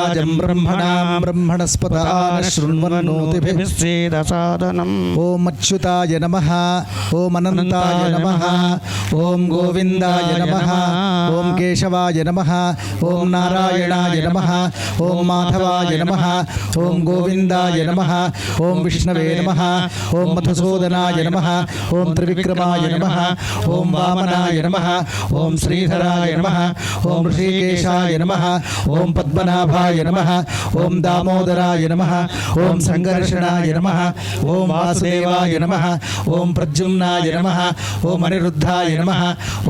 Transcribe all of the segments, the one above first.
राजं ब्रह्मणां ब्रह्मणस्पतान शृण्वन्नोतिभिः सीदसादनम्। ॐ अच्युताय नमः, ॐ अनन्ताय नमः, ॐ गोविन्दाय नमः, ॐ केशवाय नमः, ॐ नारायणाय नमः, ॐ माधवाय नमः, ॐ गोविन्दाय नमः, ॐ विष्णवे नमः, ॐ मधुसूदनाय नमः, ॐ त्रिविक्रमाय नमः, ॐ वामनाय नमः, ॐ श्रीधराय नमः, ॐ ऋषिकेशाय नमः, ॐ पद्मनाभाय नमः, ॐ दामोदराय नमः, ॐ सङ्घर्षणाय नमः, ॐ वासुदेवाय नमः, ॐ प्रद्युम्नाय नमः, ॐ अनिरुद्धाय नमः,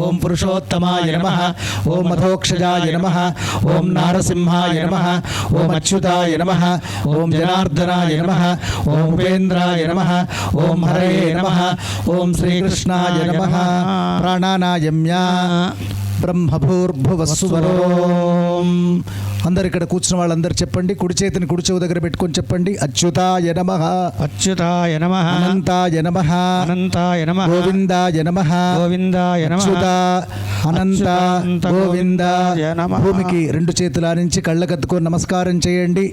ॐ पुरुषोत्तमाय नमः, ॐ मधोक्षजाय नमः, ॐ नारसिंहाय नमः, ॐ अच्युताय नमः, ॐ जनार्दनाय नमः, ॐ उपेन्द्राय नमः, ॐ हरये नमः, ॐ श्रीकृष्णाय नमः। प्राणानायम्य బ్రహ్మభూర్భువస్సువరోం. అందరు ఇక్కడ కూర్చున్న వాళ్ళందరూ చెప్పండి, కుడి చేతిని కుడి చెవు దగ్గర పెట్టుకొని చెప్పండి. అచ్యుతాయ నమః, అచ్యుతాయ నమః, అనంతాయ నమః, అనంతాయ నమః, గోవిందాయ నమః, గోవిందాయ నమః, అచ్యుత అనంత గోవిందాయ నమః. భూమికి రెండు చేతుల నుంచి కళ్ళకద్దుకొని నమస్కారం చేయండి.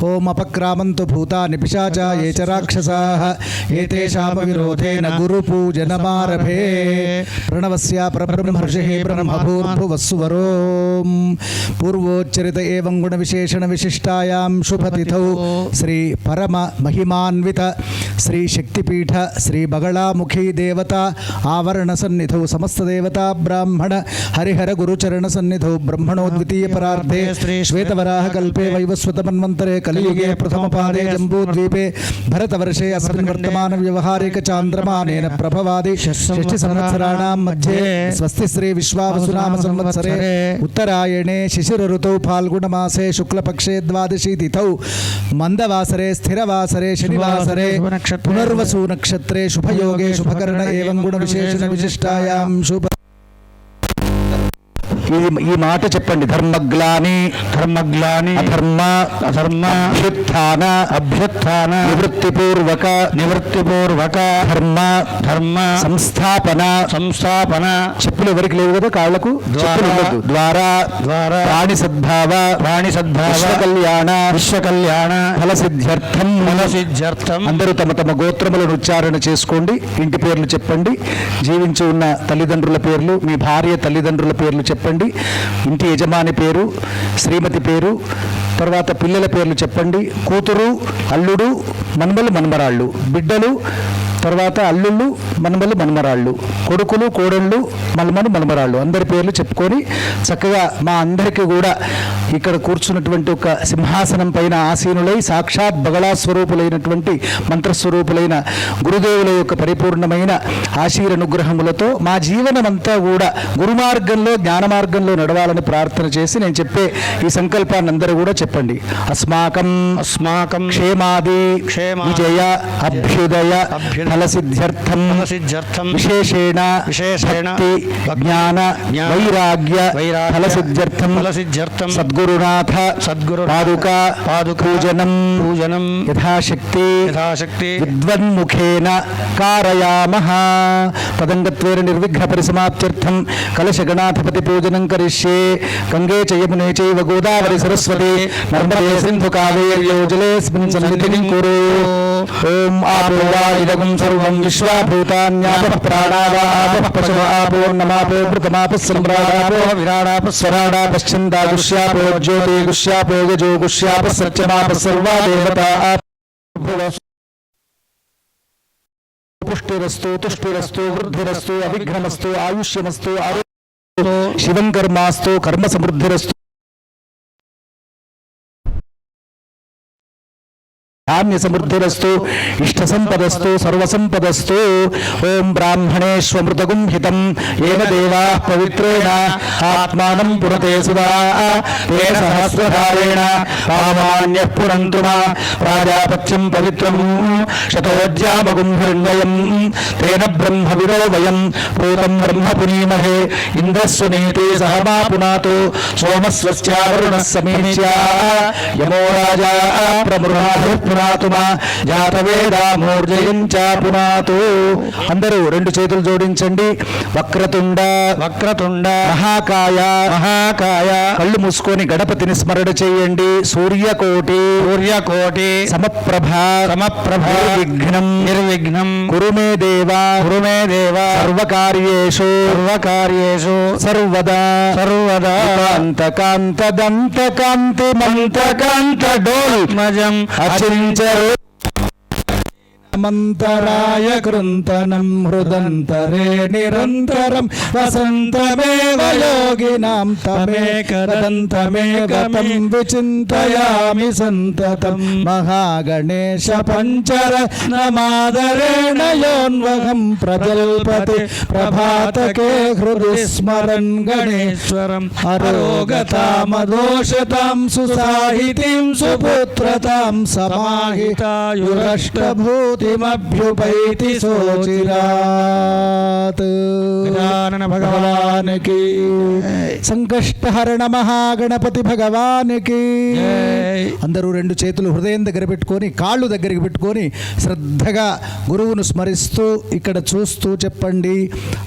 ఓం అపక్రామంతు భూతాని పిశాచా ఏ చ రాక్షసాః ఏతేషాం విరోధేన గురు పూజనమారభే. ప్రణవస్య పరబ్రహ్మ ఋషిః బ్రహ్మభూర్భువస్సువరోం. పూర్వోచ్చరిత ఏవం గుణ విశేషణ విశిష్టాయాం శుభతిథౌ శ్రీ పరమ మహిమాన్విత శ్రీ శక్తిపీఠ శ్రీ బగళాముఖీ దేవత ఆవరణ సన్నిధౌ సమస్త దేవతా బ్రాహ్మణ హరిహర గురుచరణ సన్నిధౌ బ్రహ్మణోద్వితీయ పరార్ధే శ్వేతవరాహ కల్పే వైవస్వత మన్వంతరే కలియుగే ప్రథమ పాదే జంబూద్వీపే భరతవర్షే అస్మిన్ వర్తమాన వ్యవహారిక చాంద్రమానేన ప్రభవాది షష్ఠి సంవత్సరాణాం మధ్యే స్వస్తి శ్రీ విశ్వావసునామ సంవత్సరే ఉత్తరాయణే శిశిర ఋతౌ ఫాల్గుణమాసే శుక్లపక్షే ద్వాదశీ తిథౌ మందవాసరే స్థిరవాసరే శనివాసరే పునర్వసు నక్షత్రే శుభయోగే శుభకరణ ఏవం గుణ విశేషణ విశిష్టాయాం శుభ. ఈ మాట చెప్పండి. ధర్మగ్లాని ధర్మగ్లాని అధర్మ అధర్మ అభ్యుత్థాన అభ్యుత్థాన నివృత్తిపూర్వక నివృత్తిపూర్వక ధర్మ ధర్మ సంస్థాపన సంస్థాపన. చెప్పులు ఎవరికి లేవు కదా కాళ్లకు, చెప్పులు ఉండదు. ద్వారా ద్వారా ప్రాణి సద్భావ ప్రాణి సద్భావ విశ్వకళ్యాణ విశ్వకళ్యాణ ఫలసిద్ధ్యర్థం ఫలసిద్ధ్యర్థం. అందరూ తమ తమ గోత్రములను ఉచ్చారణ చేసుకోండి. ఇంటి పేర్లు చెప్పండి. జీవించి ఉన్న తల్లిదండ్రుల పేర్లు, మీ భార్య తల్లిదండ్రుల పేర్లు చెప్పండి. ఇంటి యజమాని పేరు, శ్రీమతి పేరు, తర్వాత పిల్లల పేర్లు చెప్పండి. కూతురు, అల్లుడు, మన్మలు మన్మరాళ్ళు, బిడ్డలు, తర్వాత అల్లుళ్ళు, మన్మలు మన్మరాళ్ళు, కొడుకులు, కోడళ్ళు, మన్మలు మన్మరాళ్ళు, అందరి పేర్లు చెప్పుకొని చక్కగా మా అందరికీ కూడా ఇక్కడ కూర్చున్నటువంటి ఒక సింహాసనం పైన ఆసీనులై సాక్షాత్ బగళాస్వరూపులైనటువంటి మంత్రస్వరూపులైన గురుదేవుల యొక్క పరిపూర్ణమైన ఆశీరనుగ్రహములతో మా జీవనమంతా కూడా గురుమార్గంలో జ్ఞాన మార్గంలో నడవాలని ప్రార్థన చేసి నేను చెప్పే ఈ సంకల్పాన్ని అందరూ కూడా చెప్పండి. అస్మాకం అస్మాకం క్షేమాది విజయ అభ్యుదయ ఫలసిద్ధ్యర్థం విశేషేణ విశేషేణ జ్ఞాన వైరాగ్య ఫలసిద్ధ్యర్థం ఫలసిద్ధ్యర్థం సద్గురునాథ సద్గురు పాదుక పాదుక పూజనం పూజనం యథాశక్తి యథాశక్తి విద్వన్ముఖేన కారయామః. తదంగత్వేన నిర్విఘ్న పరిసమాప్త్యర్థం కలశగణాధిపతి పూజనం కరిష్యే. గంగే చ యమునే చైవ గోదావరి సరస్వతి నర్మదే సింధు కావేర్యోజలేస్మిన్ సన్నిధిం కురు. ఓం ఆపో ఇదగం సర్వం విశ్వాభూతాన్యాపః ప్రాణావాపః పశవ ఆపో నమాపో మృతమాపః సంభ్రాడాపో విరాడాపః స్వరాడాపశ్చందాగుష్యాపో జ్యోతిగుష్యాపో గజోగుష్యాపః సత్యమాపః సర్వా దేవతా. పుష్టిరస్తు తుష్టిరస్తు వృద్ధిరస్తు అవిఘ్నమస్తు ఆయుష్యమస్తు ఆరోగ్యమస్తు శివం కర్మాస్తు కర్మ సమృద్ధిరస్తు ధాన్య సమృద్ధిరస్తు ఇష్ట సంపదస్తు సర్వసంపదస్తు. ఓం బ్రాహ్మణేష్వమృతగుం హితం ఏన దేవాః పవిత్రేణ ఆత్మానం పురతే సుదా తేన సహస్రధారేణ పావమాన్యః పురంతు మా ప్రాజాపత్యం పవిత్రం శతోజ్యామగుం హిరణ్మయం తేన బ్రహ్మవిదో వయం పూతం బ్రహ్మ పునీమహే ఇంద్రస్వనేతే సహమా పునాతో సోమస్వస్యావరుణః సమీచ్య యమో రాజా ప్రమృహాధ పునాతు మా జాతవేదామూర్జయం చ పునాతు. అందరూ రెండు చేతులు జోడించండి. వక్రతుండ వక్రతుండ మహాకాయ మహాకాయ. కళ్ళు మూసుకొని గణపతిని స్మరణ చేయండి. సూర్యకోటి సూర్యకోటి సమప్రభ సమప్రభ. నిర్విఘ్నం నిర్విఘ్నం. కురు మే దేవ కురు మే దేవ. సర్వకార్యేషు సర్వకార్యేషు సర్వదా సర్వదా. కాంత దంత కాంతి మంత్రకాంత డోల్ మజం అచించరు మంతరాయ కృంతనం హృదంతరే నిరంతరం వసంతమేవ యోగినాం తమేకదంతమేకతం విచింతయామి సంతతం. మహాగణేశ పంచరత్నమాదరేణ యోన్వహం ప్రజల్పతి ప్రభాతకే హృది స్మరన్ గణేశ్వరం. అరోగతామదోషతాం సుసాహితీం సుపుత్రతాం సమాహితాయురష్టభూతి మభ్యుపైతి సోచిరాత్. గజానన భగవానికి సంకష్టహరణ మహాగణపతి భగవానికి. అందరూ రెండు చేతులు హృదయం దగ్గర పెట్టుకొని కాళ్ళు దగ్గరికి పెట్టుకొని శ్రద్ధగా గురువును స్మరిస్తూ ఇక్కడ చూస్తూ చెప్పండి.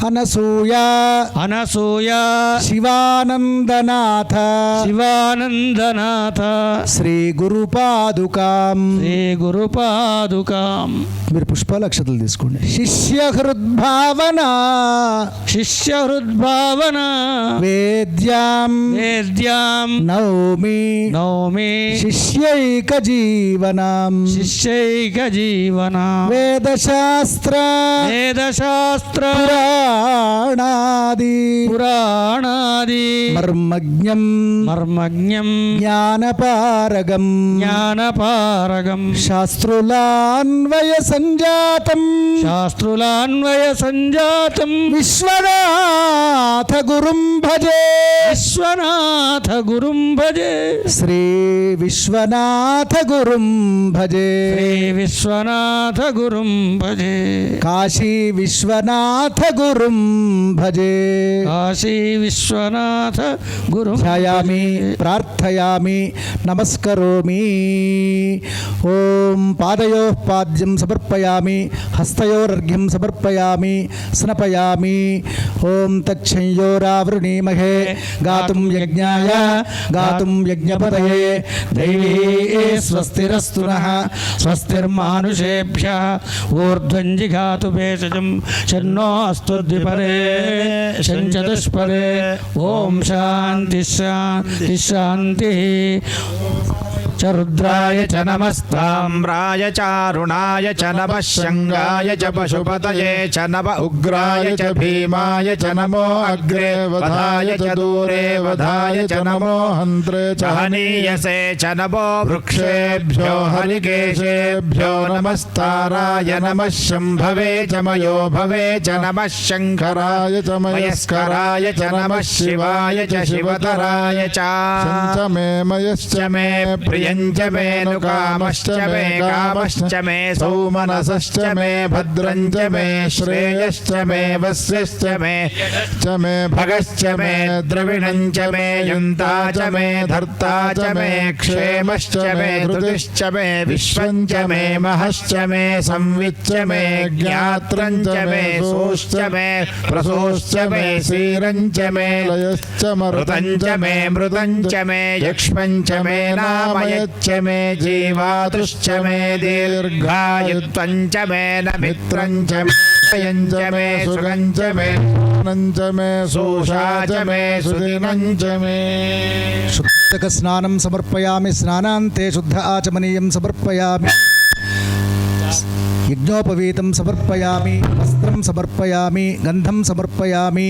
అనసూయ అనసూయ శివానందనాథ శివానందనాథ శ్రీ గురుపాదుకాం శ్రీ గురుపాదుకాం. మీరు పుష్పాల అక్షతలు తీసుకోండి. శిష్య హృద్భావన శిష్య హృద్భావన వేద్యాం వేద్యాం నౌమి నౌమి. శిష్యైక జీవనం శిష్యైక జీవనం. వేదశాస్త్ర వేదశాస్త్ర పురాణాది పురాణాది. మర్మజ్ఞం మర్మజ్ఞం. జ్ఞానపారగం జ్ఞానపారగం. శాస్త్రులాన్వయ సంజాతం శాస్త్రులాన్వయ సంజాతం. విశ్వనాథ గురుం భజే విశ్వనాథ గురుం భజే. శ్రీ విశ్వనాథ గురుం భజే శ్రీ విశ్వనాథ గురుం భజే. కాశీ విశ్వనాథ గురుం భజే కాశీ విశ్వనాథ గురుం. ధ్యాయామి ప్రార్థయామి నమస్కరోమి. ఓం పాదయోః పాద్యం సమర్పయామి హస్తయోరర్ఘ్యం సమర్పయామి స్నపయామి. ఓం తచ్చంయోరావృణీమహే గాతుం యజ్ఞాయ గాతుం యజ్ఞపతయే. దైవీ స్వస్తిరస్తు నః స్వస్తిర్మానుషేభ్యః ఊర్ధ్వం జిఘాతు భేషజం శన్నో అస్తు ద్విపరే శంచతుష్పరే. ఓం శాంతి శాంతి శాంతి. చ రుద్రాయ చ నమస్తామ్రాయ చారుణాయ చ నమః శంగాయ చ పశుపతయే చ నమ ఉగ్రాయ చ భీమాయ చ నమో అగ్రే వధాయ చ దూరే వధాయ చ నమో హంత్రే చ హనీయసే చ నమో వృక్షేభ్యో హరికేశేభ్యో నమస్తారాయ నమః శంభవే చ మయో భవే చ నమః శంకరాయ చ మయస్కరాయ చ నమః శివాయ చ శివతరాయ చ మే మయశ్చ మే ప్రియ च मे नुकामश्च मे कामश्च मे सौमनसश्च मे भद्रञ्च मे श्रेयश्च मे वस्यश्च मे च मे भगश्च मे द्रविणञ्च मे यन्ता च मे धर्ता च मे क्षेमश्च मे धृतिश्च मे विश्वञ्च मे महश्च मे संविच्च मे ज्ञात्रञ्च मे सोश्च मे प्रसोश्च मे सीरञ्च मे लयश्च मरुतञ्च मे मृतञ्च मे यक्ष्मञ्च मे नामय च मे जीवातुश्च मे दीर्घायुत्वञ्च मे नमित्रञ्च मे यञ्च मे सुगञ्च मे नञ्च मे सोषा च मे सुदिनञ्च मे. शुद्धक स्नानं समर्पयामि स्नानान्ते शुद्ध आचमनीयं समर्पयामि. యజ్ఞోపవీతం సమర్పయామి వస్త్రం సమర్పయామి గంధం సమర్పయామి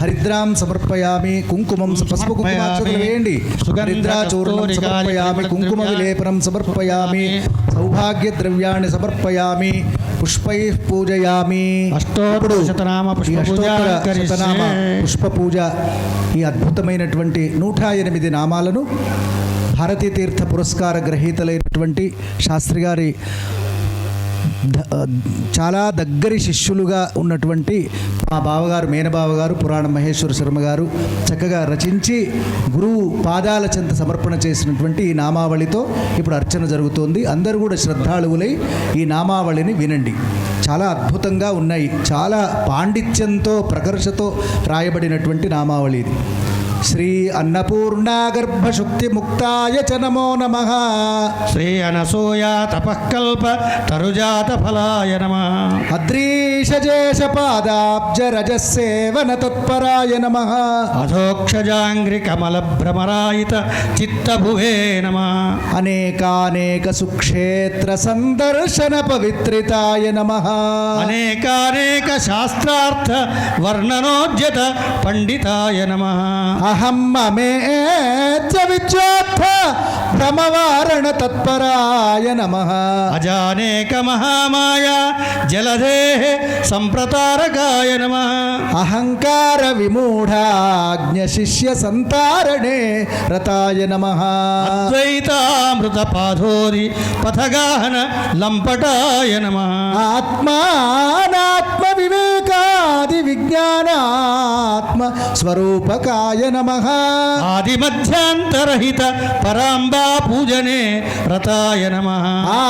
హరిద్రాం సమర్పయామి కుంకుమం పసుపు కుంకుమార్చనలు వేయండి హరిద్రాచూర్ణం సమర్పయామి కుంకుమ విలేపనం సమర్పయామి సౌభాగ్య ద్రవ్యాన్ని సమర్పయామి పుష్పై పూజయామి. శతనామ పుష్ప పూజ ఈ అద్భుతమైనటువంటి 108 నామాలను భారతీ తీర్థ పురస్కార గ్రహీతలైనటువంటి శాస్త్రి గారి చాలా దగ్గరి శిష్యులుగా ఉన్నటువంటి మా బావగారు మేనబావగారు పురాణ మహేశ్వర శర్మ గారు చక్కగా రచించి గురువు పాదాల చెంత సమర్పణ చేసినటువంటి ఈ నామావళితో ఇప్పుడు అర్చన జరుగుతోంది. అందరూ కూడా శ్రద్ధాళువులై ఈ నామావళిని వినండి. చాలా అద్భుతంగా ఉన్నాయి. చాలా పాండిత్యంతో ప్రకర్షతో రాయబడినటువంటి నామావళి ఇది. శ్రీ అన్నపూర్ణా గర్భశుక్తి ముక్తాయ చ నమో నమః. శ్రీ అనసూయ తపఃకల్ప తరుజాత ఫలాయ నమః. అద్రీషజేష పాదాబ్జ రజస్సేవన తత్పరాయ నమః. అధోక్షజాంగ్రి కమల భ్రమరాయిత చిత్తభువే నమః. అనేకానేక సుక్షేత్ర సందర్శన పవిత్రితాయ నమః. అనేకానేక శాస్త్రార్థ వర్ణనోజ్యత పండితాయ నమః. అహం మమేత్య విద్యోత్థ భ్రమవారణ తత్పరాయ నమః. అజానేక మహామాయ జలధేః సంప్రతారకాయ నమః. అహంకార విమూఢాజ్ఞ శిష్య సంతారణే రతాయ నమః. అద్వైతామృత పాధోరి పథగాహన లంపటాయ నమః. ఆత్మానాత్మ వివేకాది విజ్ఞానాత్మ స్వరూపకాయ నమః. ఆది మధ్యాంతరహిత పరాంబా పూజనే రతాయ నమః. ఆ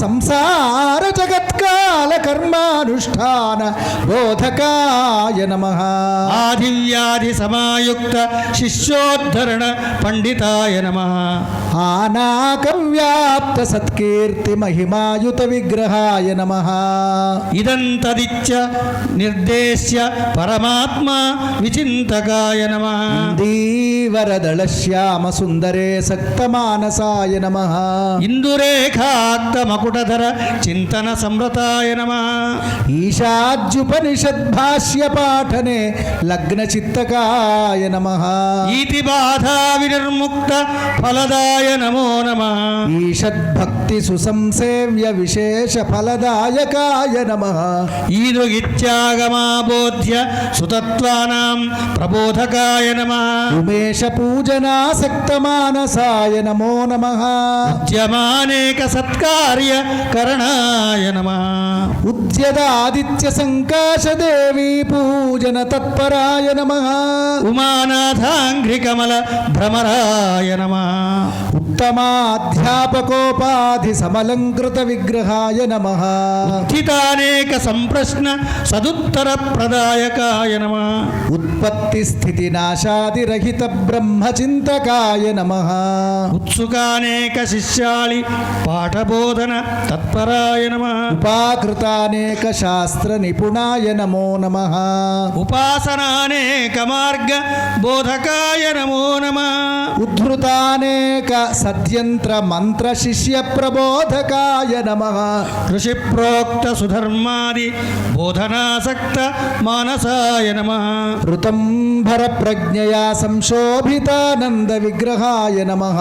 సంసార జగత్కాల కర్మానుష్ఠాన బోధకాయ నమః. ఆదివ్యాధి సమాయుక్త శిష్యోద్ధరణ పండితాయ నమః. ఆనాకవ్యాప్త సత్కీర్తి మహిమాయుత విగ్రహాయ నమః. ఇదంతదిచ్చ నిర్దేశ్య పరమాత్మ విచింతకాయ నమః. దీవరదళ శ్యామ సుందరే సక్తమానసాయ నమః. ఇందురేఖాక్త మకుటధర చింతన సంరతాయ నమః. ఈశాజ్యుపనిషద్భాష్య పాఠనే లగ్న చిత్తకాయ నమః. ఈతి బాధా వినిర్ముక్త ఫలదాయ నమో నమః. ఈషద్భక్తి సుసంసేవ్య విశేష ఫలదాయకాయ నమః. ఈదృగిత్యాగమాబోధ్య సుతత్వానాం ప్రబోధకాయ నమః. ఉమేష పూజనాసక్తమానసాయ నమో నమః. ఉద్యమానేక సత్కార్య కరణాయ నమః. ఉద్యదాదిత్య సంకాశ దేవీ పూజన తత్పరాయ నమః. ఉమానాథాంఘ్రి కమల భ్రమరాయ నమః. ఉత్తమాధ్యాపకోపాధి సమలంకృత విగ్రహాయ నమః. ఉత్థితానేక సంప్రశ్న సదుత్తర ప్రదాయకాయ నమః. ఉత్పత్తి స్థితి నాశాది రహిత బ్రహ్మచింతకాయ నమః. ఉత్సుకానేక శిష్యాళి పాఠబోధన తత్పరాయ నమః. ఉపాకృతానేక శాస్త్ర నిపుణాయ నమో నమః. ఉపాసనానేక మార్గ బోధకాయ నమో నమః. ఉద్ధృతానేక సద్యంత్ర మంత్ర శిష్య ప్రబోధకాయ నమః. ఋషి ప్రోక్త సుధర్మాది బోధనాసక్త మానసాయ నమః. ఋతంభర ప్రజ్ఞయా సంశోభితానంద విగ్రహాయ నమః.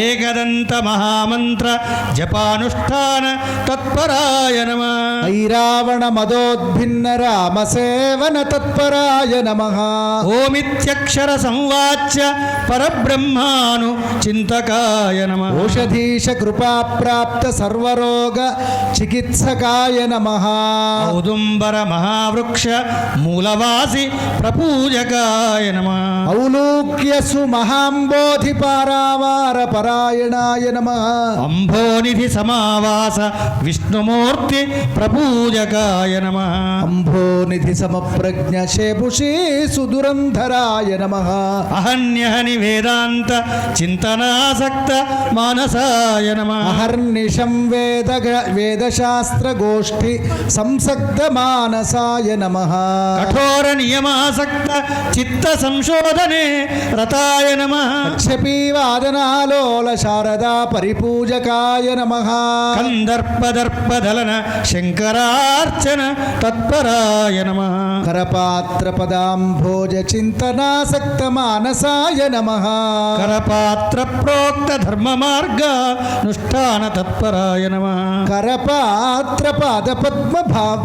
ఏకదంత మహామంత్ర జపానుష్ఠాన తత్పరాయ నమః. ఐరావణ మదోద్భిన్న రామ సేవన తత్పరాయ నమః. ఓమిత్యక్షర సంవాచ్య పరబ్రహ్మాను చింతకాయ నమః. ఓషధీశ కృపా ప్రాప్త సర్వరోగ చికిత్సకాయ నమః. ఔదుంబర మహావృక్ష మూలవాసి ప్రపూజకాయ నమః. ఔలూక్యసు మహాంబోధి పారావార పరాయణాయ నమః. అంభోనిధి సమావాస విష్ణుమూర్తి ప్రపూజకాయ నమః. అంభోనిధి సమప్రజ్ఞ శేపుషీ సుదురంధరాయ నమః. అహన్యహని వేదాంత చింతనాసక్త మానసాయ నమః. అహర్నిశం వేదశాస్త్ర గోష్ఠి సంసక్త మానసాయ నమః. కఠోర నియమాసక్త చిత్త సంశోధనే రతాయ నమః. అక్షపీ వాదనాలోల శారదా పరిపూజకాయ నమః. కందర్పదర్పదలన శంకరా పూజార్చన తత్పరాయ నమః కరపాత్రపదాంభోజ చింతనాసక్త మానసాయ నమః కరపాత్ర ప్రోక్త ధర్మ మార్గానుష్ఠాన తత్పరాయ నమః కరపాత్రపాదపద్మ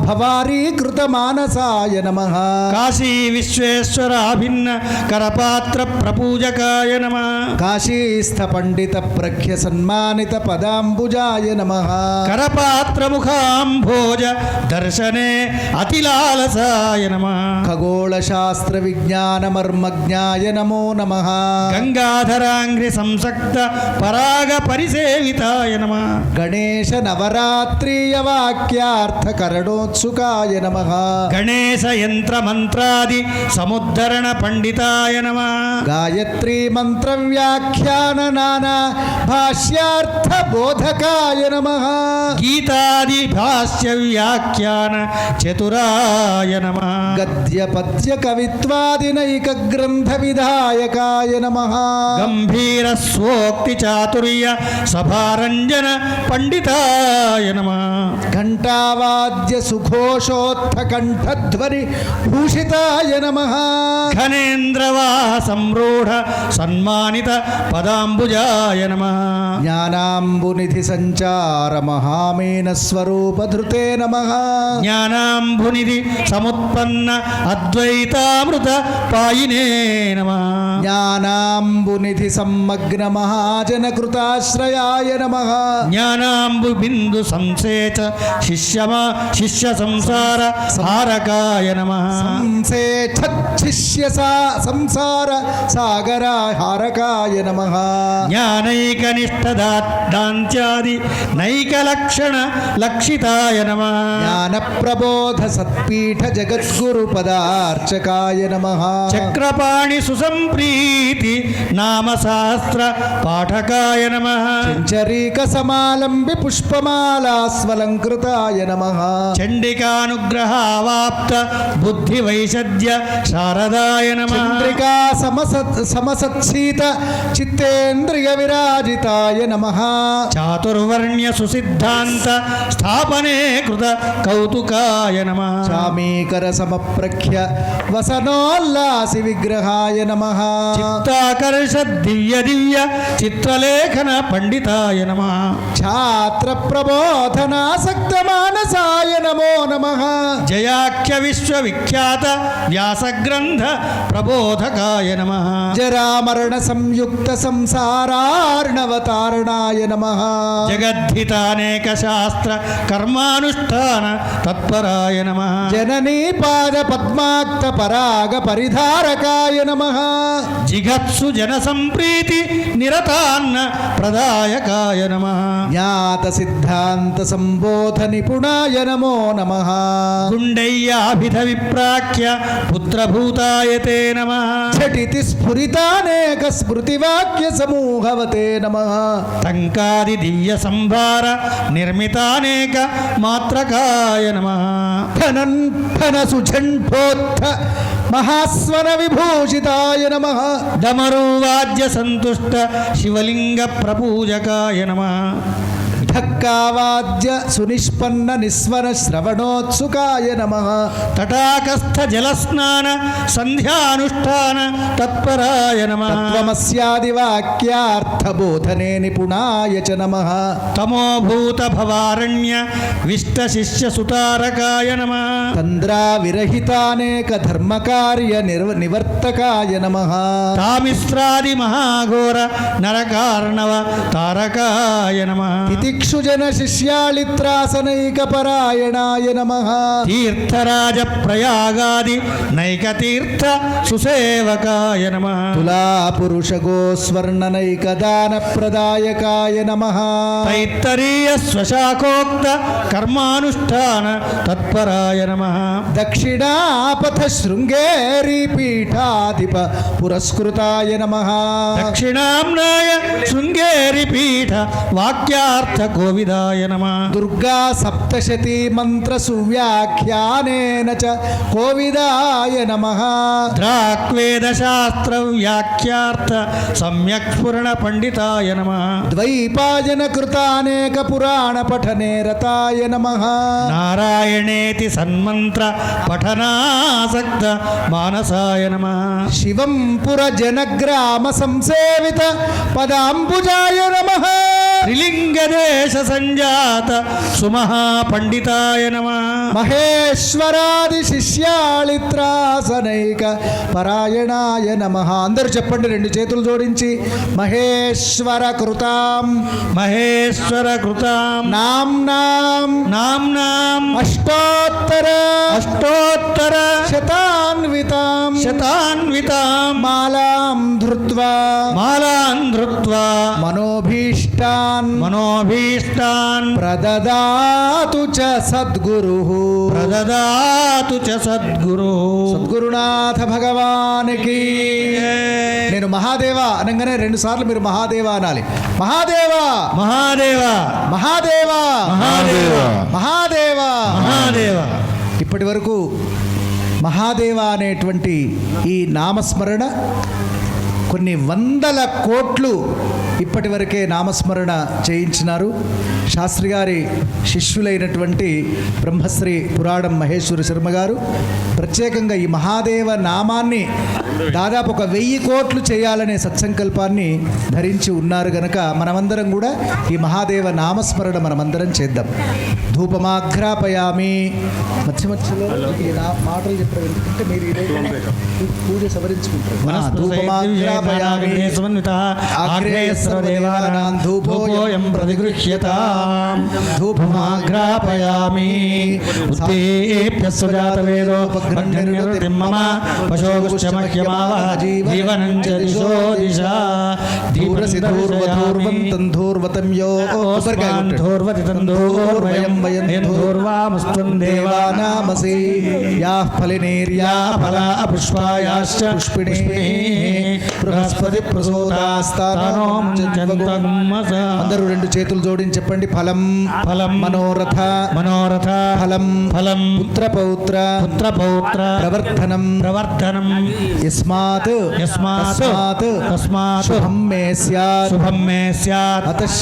భవారీకృత మానసాయ నమః కాశీ విశ్వేశ్వరాభిన్న కరపాత్ర ప్రపూజకాయ నమః కాశీస్థ పండిత ప్రఖ్య సన్మానిత పదాంబుజాయ నమః కరపాత్ర ముఖాంభోజ దర్శనే అతిలాలసాయ నమః ఖగోళ శాస్త్ర విజ్ఞాన మర్మజ్ఞాయ నమో నమః గంగాధరాంఘ్రి సంసక్త పరాగ పరిసేవితాయ నమః గణేశ నవరాత్రీయ వాక్యార్థ కరణోత్సుకాయ నమః గణేశ యంత్ర మంత్రాది సముద్ధరణ పండితాయ నమః గాయత్రీ మంత్ర వ్యాఖ్యాన నానా భాష్యార్థ బోధకాయ నమః గీతాది భాష్య వ్యాఖ్యాన చతురాయ నమః గద్య పద్య కవిత్వాదినైక గ్రంథ విధాయకాయ నమః గంభీర స్వోక్తి చాతుర్య సభారంజన పండితాయ నమః ఘంటావాద్య సుఘోషోత్థ కంఠధ్వని భూషితాయ నమః ఘనేంద్రవా సంరూఢ సన్మానిత పదాంబుజాయ నమః జ్ఞానాంబునిధి సంచార మహామేన స్వరూప ధృతే నమః జ్ఞానాంబునిధి సముత్పన్న అద్వైతామృత పాయినే నమః జ్ఞానాంబునిధి సమ్మగ్న మహాజన కృతాశ్రయాయ నమః జ్ఞానాంబు బిందు సంసేచ శిష్య సంసార హారకాయ నమః సంసార సాగర హారకాయ నమః జ్ఞానైక నిష్ఠదాంత్యాది నైక లక్షణ లక్షితాయ నమః జ్ఞాన ప్రబోధ సత్పీఠ జగద్గురు పదార్చకాయ నమః చక్రపాణి సుసంప్రీతి నామ శాస్త్ర పాఠకాయ నమః చంచరీక సమాలంబి పుష్పమాలాస్వలంకృతాయ నమః చండికానుగ్రహావాప్త బుద్ధి వైషద్య శారదాయ నమః చంద్రికా సమసత్సీత చిత్తేంద్రియ విరాజితాయ నమః చాతుర్వర్ణ్య సుసిద్ధాంత స్థాపనే కృత కౌతుకాయ నమః చామీకర సమప్రఖ్య వసనోల్లాసి విగ్రహాయ నమః చిత్తాకర్ష దివ్య దివ్య చిత్రలేఖన పండితాయ నమః ఛాత్ర ప్రబోధనాసక్త మానసాయ నమో నమః జయాఖ్య విశ్వవిఖ్యాత వ్యాసగ్రంథ ప్రబోధకాయ నమః జరామరణ సంయుక్త సంసారార్ణవతారణాయ నమః జగద్ధితానేక శాస్త్ర కర్మానుష్ఠాన తత్పరాయ నమః జననీ పాద పద్మాక్త పరాగ పరిధారకాయ నమః జిఘత్సు జన సంప్రీతి నిరతాన్న ప్రదాయకాయ నమః జ్ఞాత సిద్ధాంత సంబోధ నిపుణాయ నమో నమః గుండయ్యాభిధ విప్రాఖ్య పుత్రభూతాయతే నమః ఝటితి స్ఫురితానేక స్మృతివాక్య సమూహవతే నమః టంకాది దివ్య సంభార నిర్మితానేక మాత్రకాయ నమః ఫనన్ ఫన సుఝంఠోత్థ మహాస్వన విభూషితాయ నమః డమరువాద్య సంతుష్ట శివలింగ ప్రపూజకాయ నమః ఢక్కావాద్య సునిష్పన్న నిస్వన శ్రవణోత్సుకాయ నమః తటాకస్థ జలస్నాన సంధ్యానుష్ఠాన తత్పరాయ నమః తత్వమస్యాది వాక్యార్థ బోధనే నిపుణాయ చ నమః తమోభూత భవారణ్య విష్ట శిష్య సుతారకాయ నమః తంద్రా విరహితానేక ధర్మకార్య నివర్తకాయ నమః తామిశ్రాది మహాఘోర నరకార్ణవ తారకాయ నమః తితిక్షుజన శిష్యాళిత్రాసనైక పరాయణాయ నమః తీర్థరాజ ప్రయాగాది నైక తీర్థ సుసేవకాయ నమః తులా పురుష గోస్వర్ణనైక దాన ప్రదాయకాయ నమః తైత్తరీయ స్వశాఖోక్త కర్మానుష్ఠాన తత్పరాయ నమః దక్షిణాపథ శృంగేరి పీఠాధిప పురస్కృతాయ నమః దక్షిణాంనాయ శృంగేరి పీఠ వాక్యార్థ కోవిదాయ నమః. దుర్గా సప్తశతీ మంత్ర సువ్యాఖ్యానేన చ కోవిదాయ నమః. ద్రాక్వేద శాస్త్ర వ్యాఖ్యార్థ సమ్యక్ స్ఫురణ పండితాయ నమః. ద్వైపాయన కృతానేక పురాణ పఠనే రతాయ నమః. నారాయణేతి సన్మంత్ర పఠనాసక్త మానసాయ నమః. శివం పుర జనగ్రామ సంసేవిత పదాంబుజాయ నమః. త్రిలింగదేశ సంజాత సుమహాపండితాయ నమః. మహేశ్వరాది శిష్యాళిత్రాసనైక పరాయణాయ నమః. అందరూ చెప్పండి, రెండు చేతులు జోడించి. మహేశ్వర కృతాం మహేశ్వర కృతాం నామ్నాం నామ్నాం అష్టోత్తర శతాన్వితాం శతాన్వితాం మాలాం ధృత్వా మాలాన్ ధృత్వా మనోభీష్టాన్ ప్రదదాతు చ సద్గురుః. ప్రదదాతు చ సద్గురుః. సద్గురునాథ భగవానికి. నేను మహాదేవ అనగానే 2 సార్లు మీరు మహాదేవ అనాలి. మహాదేవ మహాదేవ మహాదేవ మహాదేవ మహాదేవ మహాదేవ. ఇప్పటి వరకు మహాదేవ అనేటువంటి ఈ నామస్మరణ కొన్ని వందల కోట్లు ఇప్పటి వరకే నామస్మరణ చేయించినారు. శాస్త్రి గారి శిష్యులైనటువంటి బ్రహ్మశ్రీ పురాణం మహేశ్వర శర్మ గారు ప్రత్యేకంగా ఈ మహాదేవ నామాన్ని దాదాపు 1000 కోట్లు చేయాలనే సత్సంకల్పాన్ని ధరించి ఉన్నారు గనక మనమందరం కూడా ఈ మహాదేవ నామస్మరణ మనమందరం చేద్దాం. ధూపమాఘ్రాపయామి. మధ్యలో ఈ మాటలు చెప్పారు ఎందుకంటే మీరు ఈరోజు పూజ సవరించుకుంటారు. ధూపమాఘ్రాపయామి ధూపోయం ప్రతిగృహ్యతాం. ధూపమాఘ్రాపయామి. ఉత్తేప్యస్వజాతవేదో మమ పశోగుశ్చమహ్యమావః జీవనం చ దిశో దిశా. ధూర్వతం యో ధూర్వతి తంధూర్వయం ధూర్వామస్త్వం దేవానామసి. యాః ఫలినీర్యా ఫలా పుష్పాయాశ్చ పుష్పిణీ బృహస్పతి ప్రసూతాస్తానో. అందరూ 2 చేతులు జోడించి చెప్పండి. ఫలం ఫలం మనోరథ మనోరథ ఫలం ఫలం పుత్రపౌత్ర పుత్రపౌత్ర ప్రవర్ధనం ప్రవర్ధనం యస్మాత్ యస్మాత్ తస్మాత్ శుభం మే స్యాత్ శుభం మే స్యాత్ అతః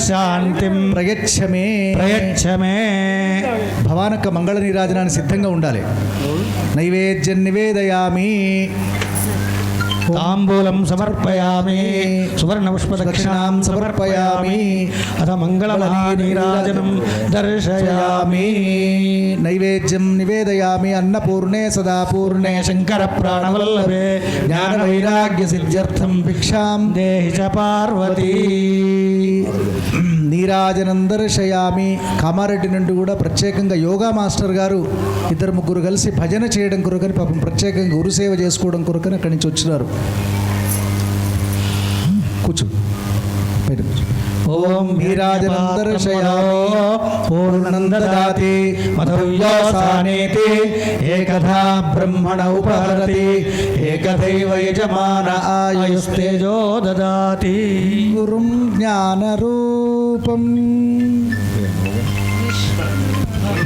శాంతిం ప్రయచ్చ మే. భవానక్క మంగళ నీరాజనాన్ని సిద్ధంగా ఉండాలి. నైవేద్యం నివేదయామి. తాంబూలం సమర్పయామి. సువర్ణపుష్ప దక్షిణాం సమర్పయామి. అథ మంగళమహానీరాజనం దర్శయామి. నైవేద్యం నివేదయామి. అన్నపూర్ణే సదాపూర్ణే శంకర ప్రాణవల్లభే జ్ఞాన వైరాగ్య సిద్ధ్యర్థం భిక్షాం దేహి చ పార్వతీ. నీరాజనం దర్శయామి. కామారెడ్డి నుండి కూడా ప్రత్యేకంగా యోగా మాస్టర్ గారు 2-3 కలిసి భజన చేయడం కొరకని పాపం ప్రత్యేకంగా గురుసేవ చేసుకోవడం కొరకని అక్కడి నుంచి వచ్చినారు. కూర్చో. ఓం నీరాజనం దర్శయామి. పూర్ణనందదాతి మధవ్యాసానేతి ఏకధా బ్రహ్మణ ఉపహరతి ఏకదైవ యజమాన ఆయుస్తేజో దదాతి. గురుం జ్ఞానరూపం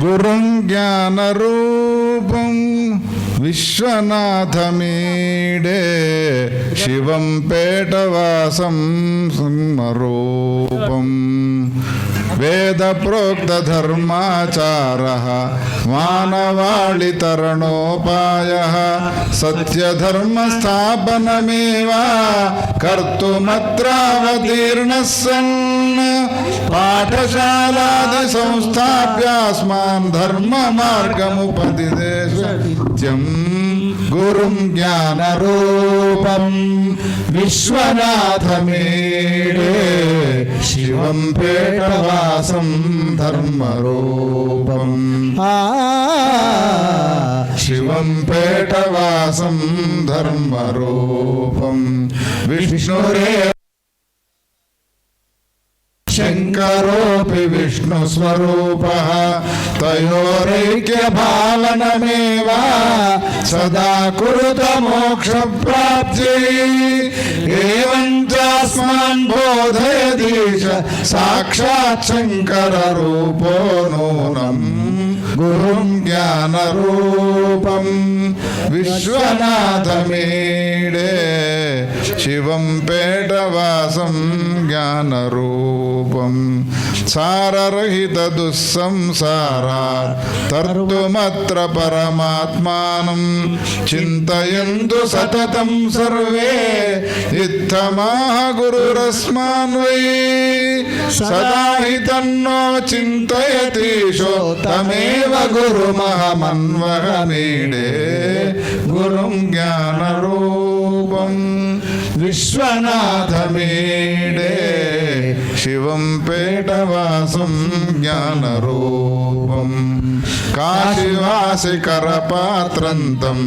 గురుం జ్ఞానరూపం విశ్వనాథమీడే శివం పేటవాసం సింహరూపం. వేద ప్రోక్త ధర్మాచారః మానవాళితరణోపాయః సత్యధర్మ స్థాపనమేవ కర్తుమత్రావతీర్ణః సన్ పాఠశాలాది సంస్థాప్యాస్మాన్ ధర్మ మార్గముపదిదేశం. గురుం జ్ఞానరూపం విశ్వనాథమీడే శివం పేటవాసం ధర్మరూపం. శివం పేటవాసం ధర్మరూపం. విష్ణురే शङ्करोऽपि विष्णुस्वरूपः तयोरैक्यभावनमेव सदा कुरुत मोक्षप्राप्त्यै एवं चास्मान् बोधयतीश साक्षात् शङ्कररूपो नूनम् गुरुं ज्ञानरूपं विश्वनाथमीडे शिवं पेटवासं ज्ञानरूपं साररहितदुःसंसारात् तर्तुमत्र परमात्मानं चिन्तयन्तु सततं सर्वे इत्थमाह गुरुरस्मान् वै सदा हि तन्नो चिन्तयतीशो तमेव गुरुमहमन्वहमीडे गुरुं ज्ञानरूपं विश्वनाथमीडे शिवं पेटवासं ज्ञानरूपं काशीवासिकरपात्रन्तं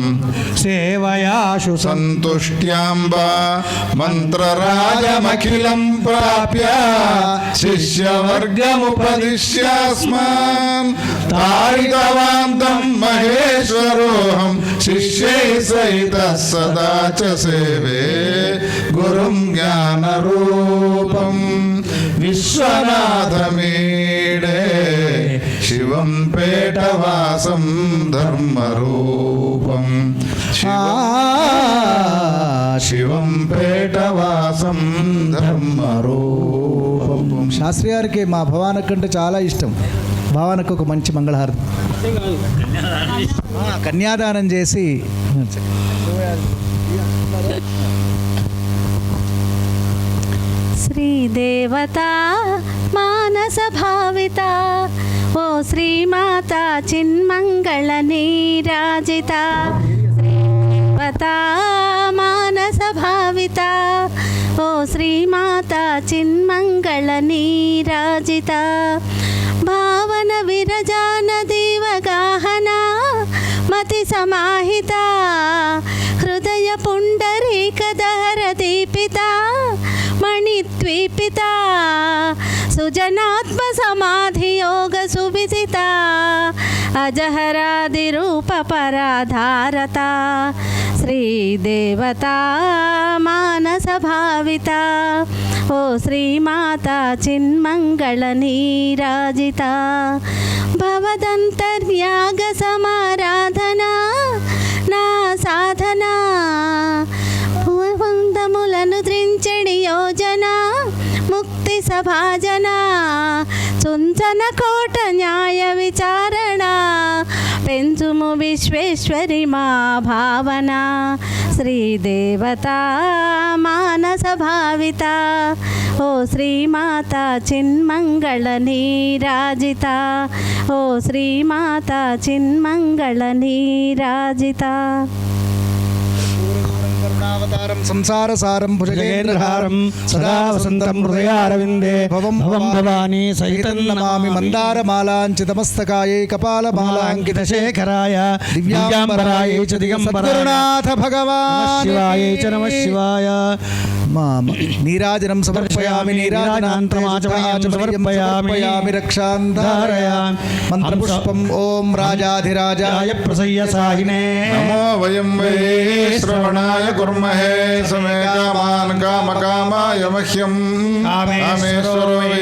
सेवयाशु सन्तुष्ट्याम्बा मन्त्रराजमखिलं प्राप्य शिष्यवर्गमुपदिश्यास्मान् ताडितवान्तं महेश्वरोऽहं शिष्यैः सहितः सदा च सेवे गुरुं ज्ञानरूपं विश्वनाथमीडे शिवं पेटवासं धर्मरूपं शिवं पेटवासं धर्मरूपं శాస్త్రి గారికి మా భవానకు అంటే చాలా ఇష్టం. భావనకు ఒక మంచి మంగళహారతి కన్యాదానం చేసి శ్రీదేవతా మానస భావిత ఓ శ్రీమాత చిన్మంగళ నీరాజిత శ్రీదేవతా మానస భావిత ఓ శ్రీమాత చిన్మంగళ నీరాజిత భావన విరజాన దీవగాహన మతి సమాహిత హృదయ పుండరీకదహర దీపిత మణిద్వీపిత సుజనాత్మ సమాధి యోగ సువిదిత అజహరాది రూప పరాధారత శ్రీదేవతా మానస భావిత ఓ శ్రీమాత చిన్మంగళ నీరాజిత భవదంతర్యాగ సమారాధన నా సాధన పూర్వందములను త్రించెడి యోజన ముక్తి సభాజన చుంచన కోట న్యాయ విచారణ పెంచుము విశ్వేశ్వరి మా భావన శ్రీదేవతా మానస భావిత ఓ శ్రీమాత చిన్మంగళ నీరాజిత ఓ శ్రీమాత చిన్మంగళ నీరాజిత కరుణావతారం సంసారసారం భుజగేంద్రహారం సదా వసంతం హృదయారవిందే భవం భవానీ సహితం నమామి మందారమాలాంచితమస్తకాయై కపాలమాలాంకిత శేఖరాయ దివ్యాంబరాయ చ దిగంబరాయ సద్గురునాథ భగవాన్ శివాయ చ నమః శివాయ నీరాజనం సమర్పయామి నీరాజనాంతమాచమనీయం సమర్పయామి రక్షాంధారయామి మంత్రపుష్పం ఓం రాజాధిరాజాయ ప్రసయ్య సాహినే नमो वयं वै श्रवणाय कुर्महे समे कामान् कामकामाय मह्यं कामेश्वरो वै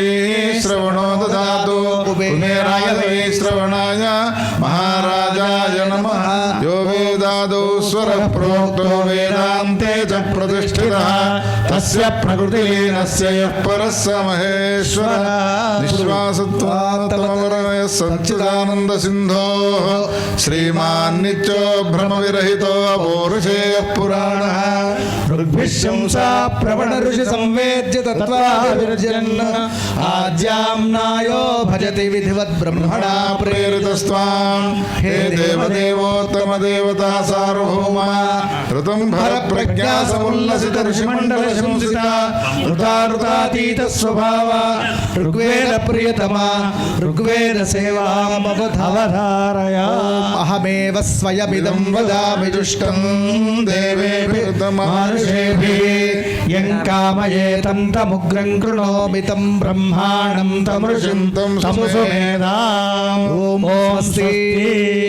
श्रवणो ददातु कुबेराय वै श्रवणाय महाराजाय नमः यो वेदादौ स्वरः प्रोक्तो वेदान्ते च प्रतिष्ठितः तस्य प्रकृतिलीनस्य यः परः स महेश्वरः निःश्वासत्वात्तमवरणयः सच्चिदानन्दसिन्धोः श्रीमान् नित्यो भ्रमविरहितो पौरुषेयः पुराणः ऋग्भिशंसा प्रवण ऋषि संवेद्य तत्त्वाभिर्जन् आद्याम्नायो भज भजति विधिवत् ब्रह्मणा प्रेरितस्त्वां हे देवदेवोत्तम देवता सार्वभौमा ऋतं भरप्रज्ञा समुल्लसित ऋषिमण्डलशंसिता ऋतातीत स्वभाव ऋग्वेद प्रियतमा ऋग्वेद सेवामवधारय अहमेव स्वयमिदं वदामि जुष्टं देवेभिर्तमानुषेभिः यं कामयेतं तमुग्रं कृणोमि तं ब्रह्माणं तमृषिं तं सुमेधाम् ఓం స్వస్తి.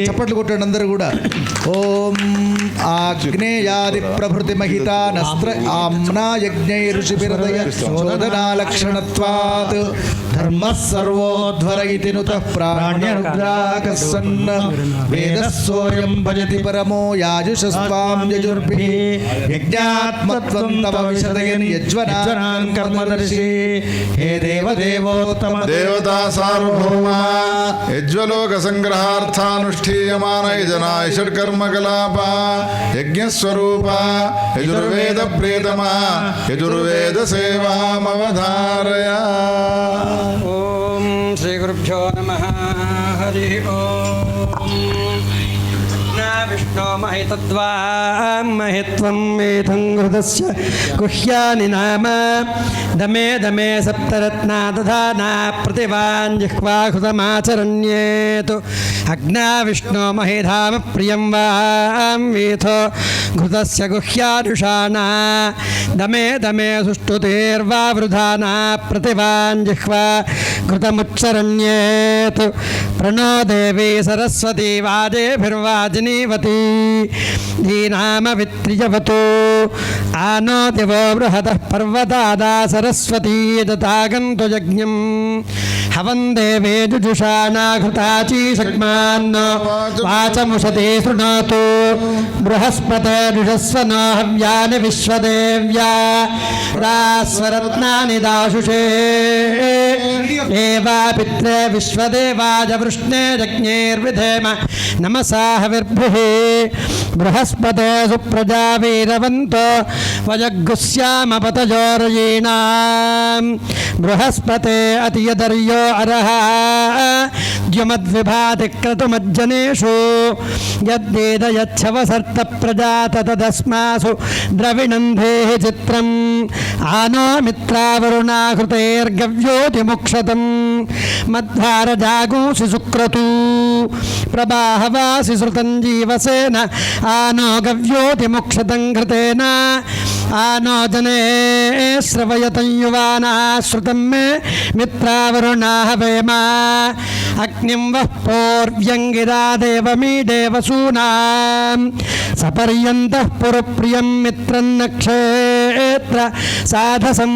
చప్పట్లు కొట్టండి అందరూ కూడా. ఓం ఆగ్నేయాది ప్రభృతి మహితానస్త్ర ఆమ్నా యజ్ఞై ఋషిభిర్దయ శోధనా లక్షణత్వాత్ ధర్మ సర్వోధ్వర ఇతి నుతః ప్రాణ్యనుగ్రాకస్సన్న వేదస్సోయం భజతి పరమో యాజుషస్వాం యజుర్భిః యజ్ఞాత్మత్వం తవ విశదయన్ యజ్వనాన్ కర్మదర్శి హే దేవదేవోత్తమ देवता सार्वभौमा यज्वलोक संग्रहार्थानुष्ठीयमानय जनाय षट्कर्मकलापा यज्ञस्वरूपा यजुर्वेद प्रियतमा यजुर्वेद सेवामवधारय. ओम श्री गुरुभ्यो नमः. हरि ओम. विष्णो महितत्वां महित्वं मेधं हृदस्य गुह्यानि नाम दमे दमे सप्तरत्ना दधाना प्रतिवान् जिह्वाहृतमाचरण्येतु अग्ना विष्णो महिधाम प्रियं वां वीथो घृतस्य गुह्यानुषाणा दमे दमे सुष्टुतेर्वा वृधाना प्रतिवान् जिह्वा घृतमुच्चरण्येतु प्रणो देवी सरस्वती वाजेभिर्वाजिनीवती धीनामवित्रियवतु आनो दिवो बृहतः पर्वतादा सरस्वती दतागन्तु यज्ञं हवं देवे जुजुषाणा घृताचीषग्मान्नो वाचमुषते शृणोतु बृहस्पते जुषस्व नो हव्यानि विश्वदेव्या रास्वरत्नानि दाशुषे एवा पित्रे विश्वदेवाय वृष्णे यज्ञैर्विधेम नमसा हविर्भिः बृहस्पते सुप्रजा वीरवन्तो वजग्गुस्यामपतजोरयीणां बृहस्पते अतियदर्यो अरः द्युमद्विभाति क्रतुमज्जनेषु यद्वेदयच्छवसर्त प्रजात तदस्मासु द्रविणन्धेः चित्रम् आनो मित्रावरुणाकृतेर्गव्योतिमुक्षतं मध्वारजागूंसि सुक्रतु प्रबाहवासि श्रुतं जीवसेन आनो गव्योतिमुक्षतं घृतेन आनो जने श्रवयतं युवानः श्रुतं मे मित्रावरुणाः वेमा अग्निं वः पूर्व्यङ्गिरा देवमीडेवसूनां सपर्यन्तः पुरप्रियं मित्रं नक्षेत्र साधसं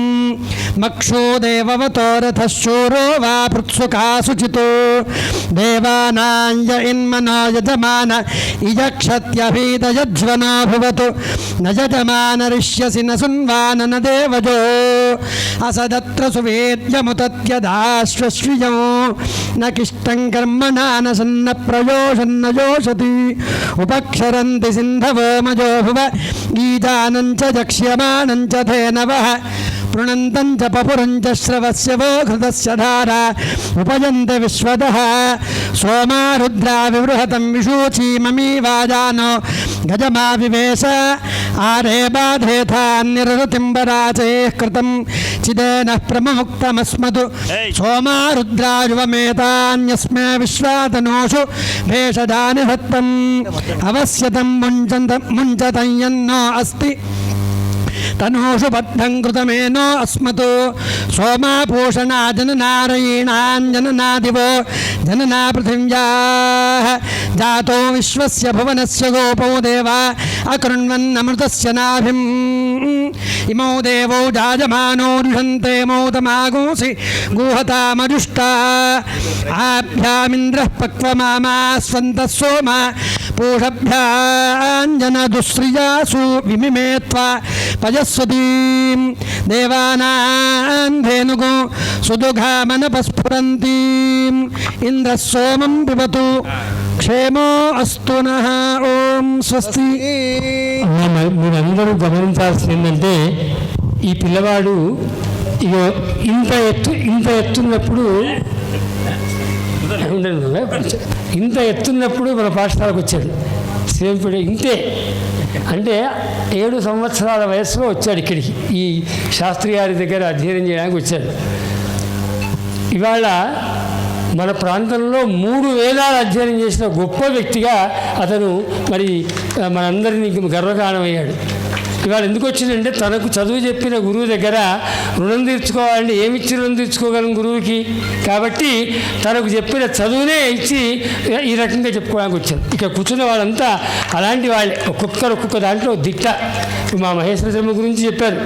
मक्षो देववतो रथः शूरो वा पृत्सुका शुचितो देवानां य इन्मनो यजमान इयक्षत्यभीतयज्वनो भुवतु न यजमान ऋष्यसि न सुन्वान न देवजो असदत्र सुवेद्यमुतत्यदाश्वश्रियो न किष्टं कर्मणा न सन्न प्रयोषन्न योषति उपक्षरन्ति सिन्धवो मजो भुव गीतानं च जक्ष्यमानं च धेनवः पृणन्तं च पपुरं च श्रवस्य वो घृतस्य धारा उपयन्ति विश्वदः सोमा रुद्रा विवृहतं विषूचीममी वाजानो गजमाविवेश आरे बाधेथान्निरृतिम्बराचेः कृतं चिदेनः प्रमुक्तमस्मतु सोमा रुद्रा युवमेतान्यस्मे विश्वातनोषु भेषजानि धत्तम् अवस्यतं मुञ्चतं यन्नो अस्ति तनोषु बद्धं कृतमेनो अस्मतो सोमापूषणा जननारयीणां जननादिवो जनना पृथिव्याः जातो विश्वस्य भुवनस्य गोपो देवा अकृण्वन्नमृतस्य नाभिम् इमो देवो जायमानो रुषन्ते मोदमागोऽसि गुहतामजुष्टा आभ्यामिन्द्रः पक्वमामा स्वन्तः सोमा पूषभ्याञ्जनदुश्रियासु विमिमे त्वा पयस्वतीं देवानां धेनुगो सुदुघामनपस्फुरन्तीम् इन्द्रः सोमं पिबतु క్షేమో అస్తు నః. ఓం స్వస్తి. మీరందరూ గమనించాల్సింది ఏంటంటే ఈ పిల్లవాడు ఇంత ఎత్తున్నప్పుడు ఇంత ఎత్తున్నప్పుడు మన పాఠశాలకు వచ్చాడు. శ్రీరంపేట ఇంతే అంటే 7 సంవత్సరాల వయసులో వచ్చాడు ఇక్కడికి. ఈ శాస్త్రి గారి దగ్గర అధ్యయనం చేయడానికి వచ్చాడు. ఇవాళ మన ప్రాంతంలో 3 వేదాలు అధ్యయనం చేసిన గొప్ప వ్యక్తిగా అతను మరి మనందరినీ గర్వకారణమయ్యాడు. ఇవాళ ఎందుకు వచ్చిందంటే తనకు చదువు చెప్పిన గురువు దగ్గర రుణం తీర్చుకోవాలంటే ఏమిచ్చి రుణం తీర్చుకోగలం గురువుకి. కాబట్టి తనకు చెప్పిన చదువునే ఇచ్చి ఈ రకంగా చెప్పుకోవడానికి వచ్చారు. ఇక్కడ కూర్చున్న వాళ్ళంతా అలాంటి వాళ్ళే, ఒక్కొక్క దాంట్లో దిట్ట. మా మహేశ్వర శర్మ గురించి చెప్పారు,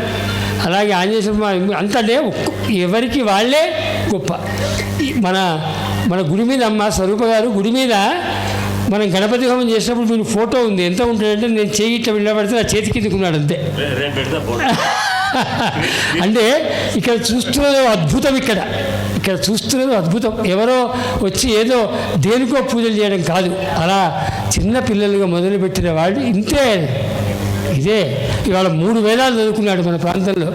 అలాగే ఆంజనేయ శర్మ, అంతటే ఎవరికి వాళ్ళే గొప్ప. మన గుడి మీద అమ్మ స్వరూప గారు గుడి మీద మనం గణపతి హోమం చేసినప్పుడు మీరు ఫోటో ఉంది. ఎంత ఉంటుందంటే నేను చేయి ఇట్లా వెళ్ళబడితే నా చేతి కిందకున్నాడు అంతే. అంటే ఇక్కడ చూస్తున్నది అద్భుతం. ఇక్కడ చూస్తున్నది అద్భుతం. ఎవరో వచ్చి ఏదో దేనికో పూజలు చేయడం కాదు. అలా చిన్న పిల్లలుగా మొదలుపెట్టిన వాళ్ళు ఇంతే. ఇదే ఇవాళ 3 వేదాలు చదువుకున్నాడు మన ప్రాంతంలో.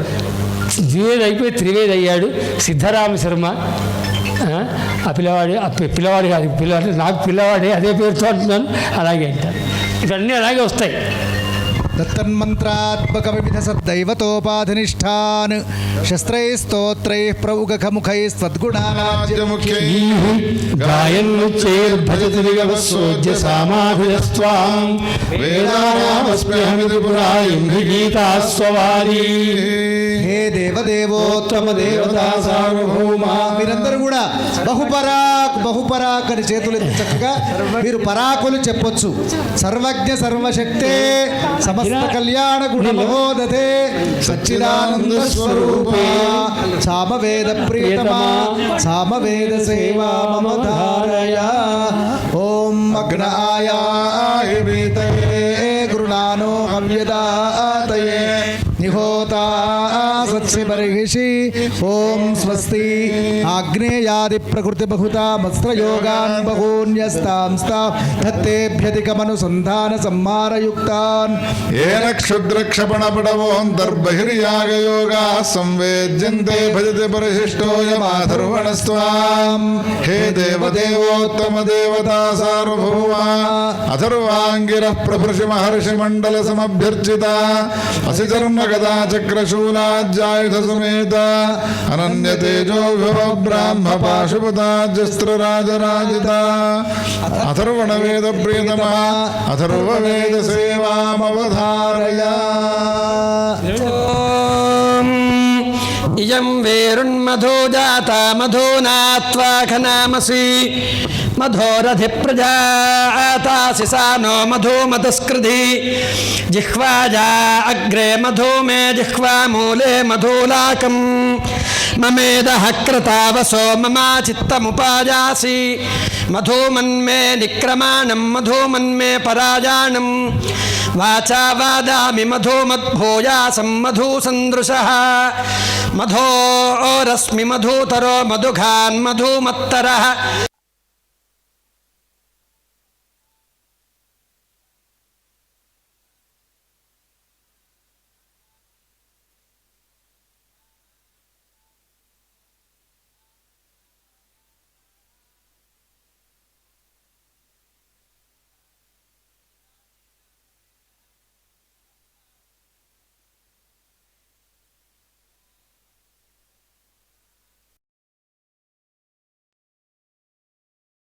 ద్వివేది అయిపోయి త్రివేది అయ్యాడు సిద్ధరామ శర్మ. ఆ పిల్లవాడు కాదు, పిల్లవాడు నాకు పిల్లవాడే, అదే పేరుతో అంటున్నాను. అలాగే అంటారు. ఇవన్నీ అలాగే వస్తాయి. తన్మంత్రాత్మక వివిధ సద్దైవతోపాధినిష్టాన్ శస్త్రైస్తోత్రై ప్రౌగముఖై స్వద్గుణానాద్యముఖ్యై గాయన్ముచ్చైర్భజతిరిగవస్సోజ్య సామాభిరస్త్వాం వేదానామస్మ్యహమితి పురాయం గీతాస్వవారీ. హే దేవదేవోత్తమ దేవతా సార్వభౌమ. మీరందరూ కూడా బహుపరాక్ అని చేతులు ఎత్తి చక్కగా మీరు పరాకులు చెప్పొచ్చు. సర్వజ్ఞ సర్వశక్తే సమస్త కళ్యాణ గుణ మహోదతే సచ్చిదానంద స్వరూప సామవేద ప్రియతమా సామవేద సేవా మమ ధారయ. ఓం అగ్నాయాయ వీతయే గృణానో హవ్యదాతయే నిహోతా సత్సి బర్హిషి. ఓం స్వస్తి ఆగ్నేయాది ప్రకృతి బహుతా మస్త్రయోగాన్ బహూన్యస్తాంస్తా ధత్తేభ్యధికమనుసంధాన సంహారయుక్తాన్ ఏన క్షుద్రక్షపణపటవోంతర్బహిర్యాగయోగా సంవేద్యంతే భజతే పరిశిష్టోయమాధర్వణస్త్వాం. హే దేవదేవోత్తమ దేవతా సార్వభౌమ అథర్వాంగిరః ప్రభృషి మహర్షి మండల సమభ్యర్చిత అసిచర్మ గదా చక్రశూలాజ్యాయుధ సమేత అనన్య తేజో బ్రాహ్మ పాశుపతాజస్త్రరాజరాజిత అథర్వణ వేద ప్రియతమా అథర్వ వేద సేవామవధారయ. ఇయం వేరున్మధో జాత మధోనాత్వాఖనామసి మధోరథి ప్రజాతాసి సానో మధుమతస్కృధి. జిహ్వాజా అగ్రే మధు మే జిహ్వామూలే మధులాకం మమేదః క్రతావసో మమా చిత్తముపాయాసి. మధుమన్మే నిక్రమాణం మధుమన్మే పరాజానం వాచా వాదామి మధుమద్భూయాసం మధుసందృశః. మధోరస్మి మధుతరో మధుఘాన్ మధుమత్తరః.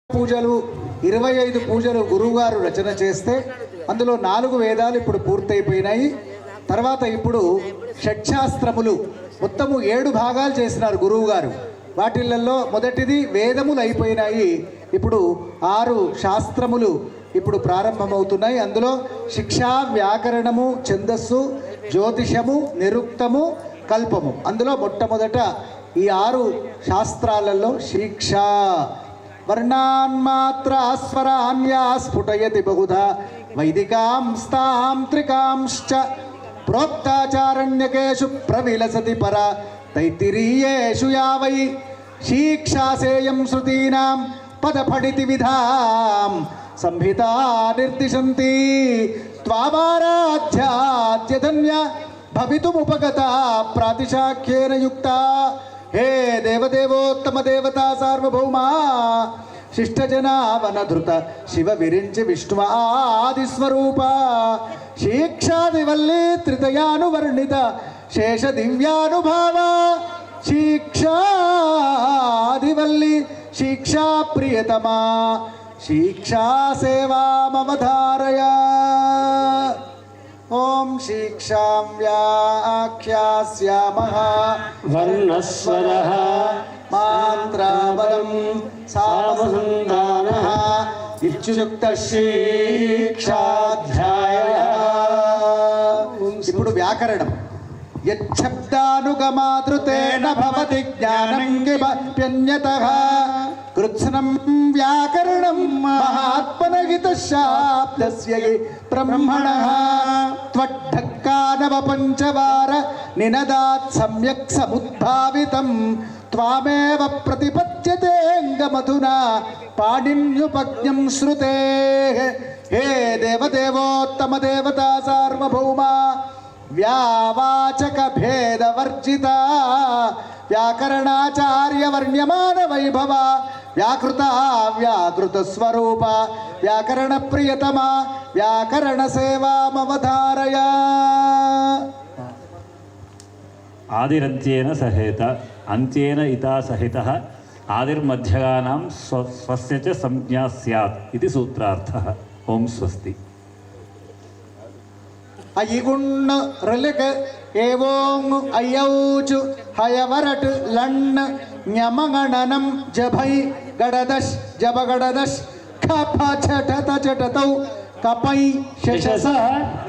పూజలు 25 పూజలు గురువుగారు రచన చేస్తే అందులో 4 వేదాలు ఇప్పుడు పూర్తయిపోయినాయి. తర్వాత ఇప్పుడు షట్శాస్త్రములు మొత్తము 7 భాగాలు చేసినారు గురువు గారు. వాటిల్లో మొదటిది వేదములు అయిపోయినాయి. ఇప్పుడు 6 శాస్త్రములు ఇప్పుడు ప్రారంభమవుతున్నాయి. అందులో శిక్ష, వ్యాకరణము, ఛందస్సు, జ్యోతిషము, నిరుక్తము, కల్పము. అందులో మొట్టమొదట ఈ 6 శాస్త్రాలలో శిక్ష వర్ణాన్మాత్ర స్వరాన్యా స్ఫుటయతి బహుధా వైదికాంస్తాం త్రికాంశ్చ ప్రోక్తాచారణ్యకేషు ప్రవిలసతి పర తైత్తిరీయేషు యావై శిక్షాసేయం శృతీనాం పదఫడితి విధాం సంహితా నిర్దిశంతి త్వామారాధ్యాద్యధన్య భవితుముపగత ప్రాతిశాఖ్యేన యుక్త. హే దేవదేవోత్తమ దేవతా సార్వభౌమ శిష్టజనావనధృత శివ విరించి విష్ణువాదిస్వరూప శీక్షాదివల్లీ త్రితయానువర్ణిత శేష దివ్యానుభావ శీక్షాదివల్లి శిక్షా ప్రియతమా శిక్షా సేవామవధారయ. ఓం శిక్షాం వ్యాఖ్యాస్యామః వర్ణస్వరః మాత్రాబలం సామసంధానః ఇత్యుక్త శిక్షాధ్యాయ. ఇప్పుడు వ్యాకరణం. యచ్చబ్దానుగమాదృతేన భవతి జ్ఞానం కిమప్యన్యతః కృత్స్నం వ్యాకరణం మహాత్మనహితశాబ్దస్య బ్రహ్మణః త్వడ్ఢక్కానవ పంచవార నినదాత్ సమ్యక్ సముద్భావితం త్వామేవ ప్రతిపద్యతేంగమధునా పాణిన్యుపజ్ఞం శ్రుతేః. హే దేవదేవోత్తమ దేవతా సార్వభౌమ వ్యావాచక భేదవర్జిత వ్యాకరణాచార్య వర్ణ్యమాన వైభవ వ్యాకృత వ్యాకృత స్వరూప వ్యాకరణ ప్రియతమ వ్యాకరణ సేవామవధారయ. ఆదిరంత్యేన సహేత అంత్యేన ఇతా సహితః ఆదిర్మధ్యగానాం స్వస్య చ సంజ్ఞా స్యాత్ ఇది సూత్రార్థః. ఓం స్వస్తి. అయిగుణ్ రులిక్ ఏవోం అయ్యౌచు హయవరట్ లణ్ ఞమగణనం జభై గడదశ్ జబగడదశ్ ఖప చటత చటతౌ కపై శశస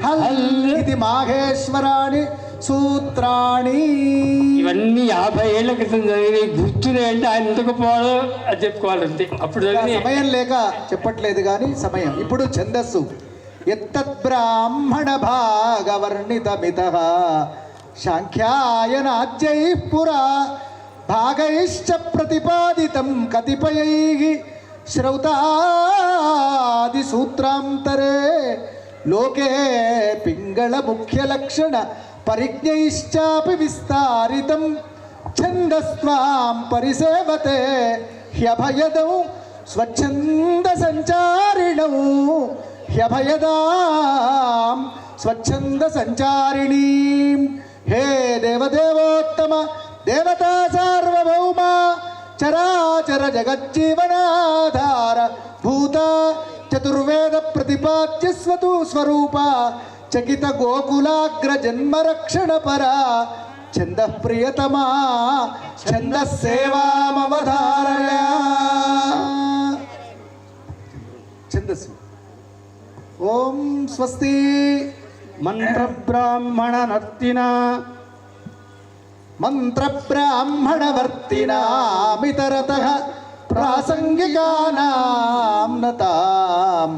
హల్ ఇది మాహేశ్వరాణి సూత్రాణి. ఇవన్నీ 50 ఏళ్ల క్రితం జరిగిన గుర్తులే అంటే ఆయన ఎందుకు పోవడం అది చెప్పుకోవాలంతే. అప్పుడు జరిగిన సమయం లేక చెప్పట్లేదు కానీ సమయం. ఇప్పుడు ఛందస్సు. యత్తద్బ్రాహ్మణ భాగవర్ణితమితః సాంఖ్యాయనాద్యైః పురా భాగైశ్చ ప్రతిపాదితం కతిపయైః శ్రౌతాది సూత్రాంతరే లోకే పింగళ ముఖ్యలక్షణ పరిజ్ఞైశ్చాపి విస్తారితం ఛందస్త్వాం పరిసేవతే హ్యభయదౌ స్వచ్ఛంద సంచారిణౌ హ్యభయదాం స్వచ్ఛంద సంచారిణీం. హే దేవదేవోత్తమ దేవతా సార్వభౌమ చరాచర జగజ్జీవనాధార భూత చతుర్వేద ప్రతిపాద్య స్వతు స్వరూప చకిత గోకులాగ్ర జన్మరక్షణ పర ఛంద ప్రియతమా ఛంద సేవామవధారయ. ఛందస్సు. ఓం స్వస్తి. మంత్రబ్రాహ్మణవర్తినామితరతః ప్రాసంగికానాం నతాం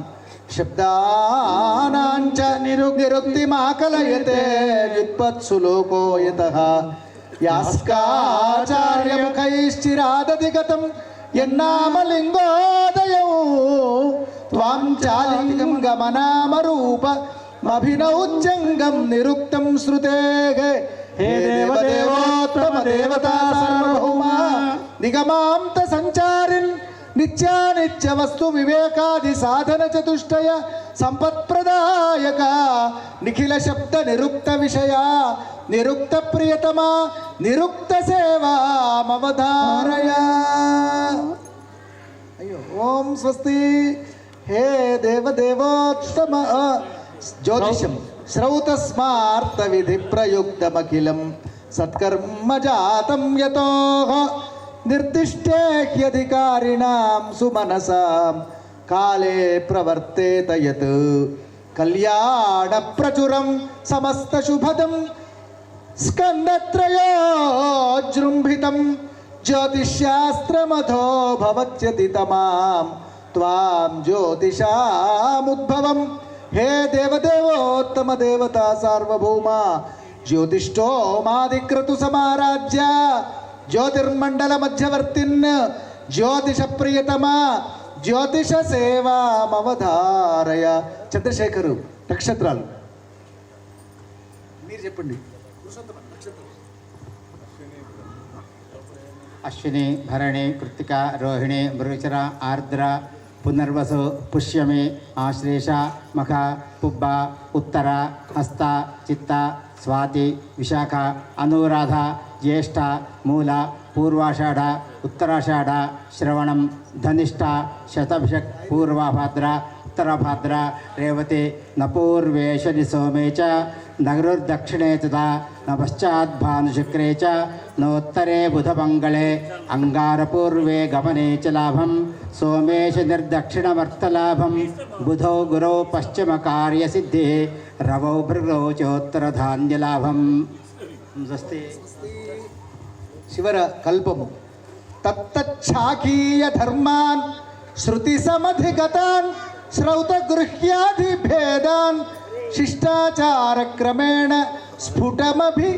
శబ్దానాంచ నిరుక్తిమాకలయతే వ్యుత్పత్సు లోకో యతః యాస్కాచార్యముఖైశ్చిరాదధిగతం యన్నామలింగోదయం త్వాం చాలింగం గమనామరూపమభినౌజ్జంగం నిరుక్తం శ్రుతేః. హే దేవదేవోత్తమ దేవతా సార్వభౌమ నిగమాంత సంచారిన్ నిత్యానిత్య వస్తు వివేకాది సాధన చతుష్టయ సంపత్ప్రదాయక నిఖిల శబ్ద నిరుక్త విషయ నిరుక్త ప్రియతమా నిరుక్త సేవామవధారయ. అయ్యో. ఓం స్వస్తి. హే దేవదేవోత్తమ జ్యోతిషం శ్రౌతస్మార్త విధి ప్రయుక్తమఖిలం సత్కర్మ జాతం యతోః నిర్దిష్టే హ్యధికారిణాం సుమనసాం కాలే ప్రవర్తేత యత్ కళ్యాణ ప్రచురం సమస్త శుభదం స్కందత్రయోజృంభితం జ్యోతిష్శాస్త్రమథో భవత్యతి తమాం త్వాం జ్యోతిషాముద్భవం. హే దేవదేవోత్తమ దేవతా సార్వభౌమ జ్యోతిష్టోమాదిక్రతు సమారాజ్య జ్యోతిర్మండల మధ్యవర్తిన్ జ్యోతిష ప్రియతమా జ్యోతిష సేవామవధారయ. చంద్రశేఖరు నక్షత్రాలు మీరు చెప్పండి. అశ్విని భరణి కృత్తిక రోహిణి మృగశిర ఆర్ద్ర పునర్వసు పుష్యమి ఆశ్లేష మఖ పుబ్బ ఉత్తర హస్త చిత్త స్వాతి విశాఖ అనురాధ జ్యేష్ఠ మూల పూర్వాషాఢ ఉత్తరాషాఢ శ్రవణం ధనిష్ట శతభిషక్ పూర్వభాద్ర ఉత్తరభాద్ర రేవతి నపూర్వేశని సోమే చ నగరుర్దక్షిణే తదా న పశ్చాద్భానుశుక్రే చ నోత్తరే బుధమంగళే అంగారపూర్వే గమనే చ లాభం సోమేశ నిర్దక్షిణమర్థలాభం బుధౌ గురౌ పశ్చిమకార్యసిద్ధి రవౌ భృగౌ చోత్తరధాన్యలాభం. స్వస్తి. శివర కల్పము. తత్తచ్ఛాకీయ ధర్మాన్ శృతి సమధిగతాన్ శ్రౌత గృహ్యాది భేదాన్ శిష్టాచార క్రమేణ స్ఫుటమభి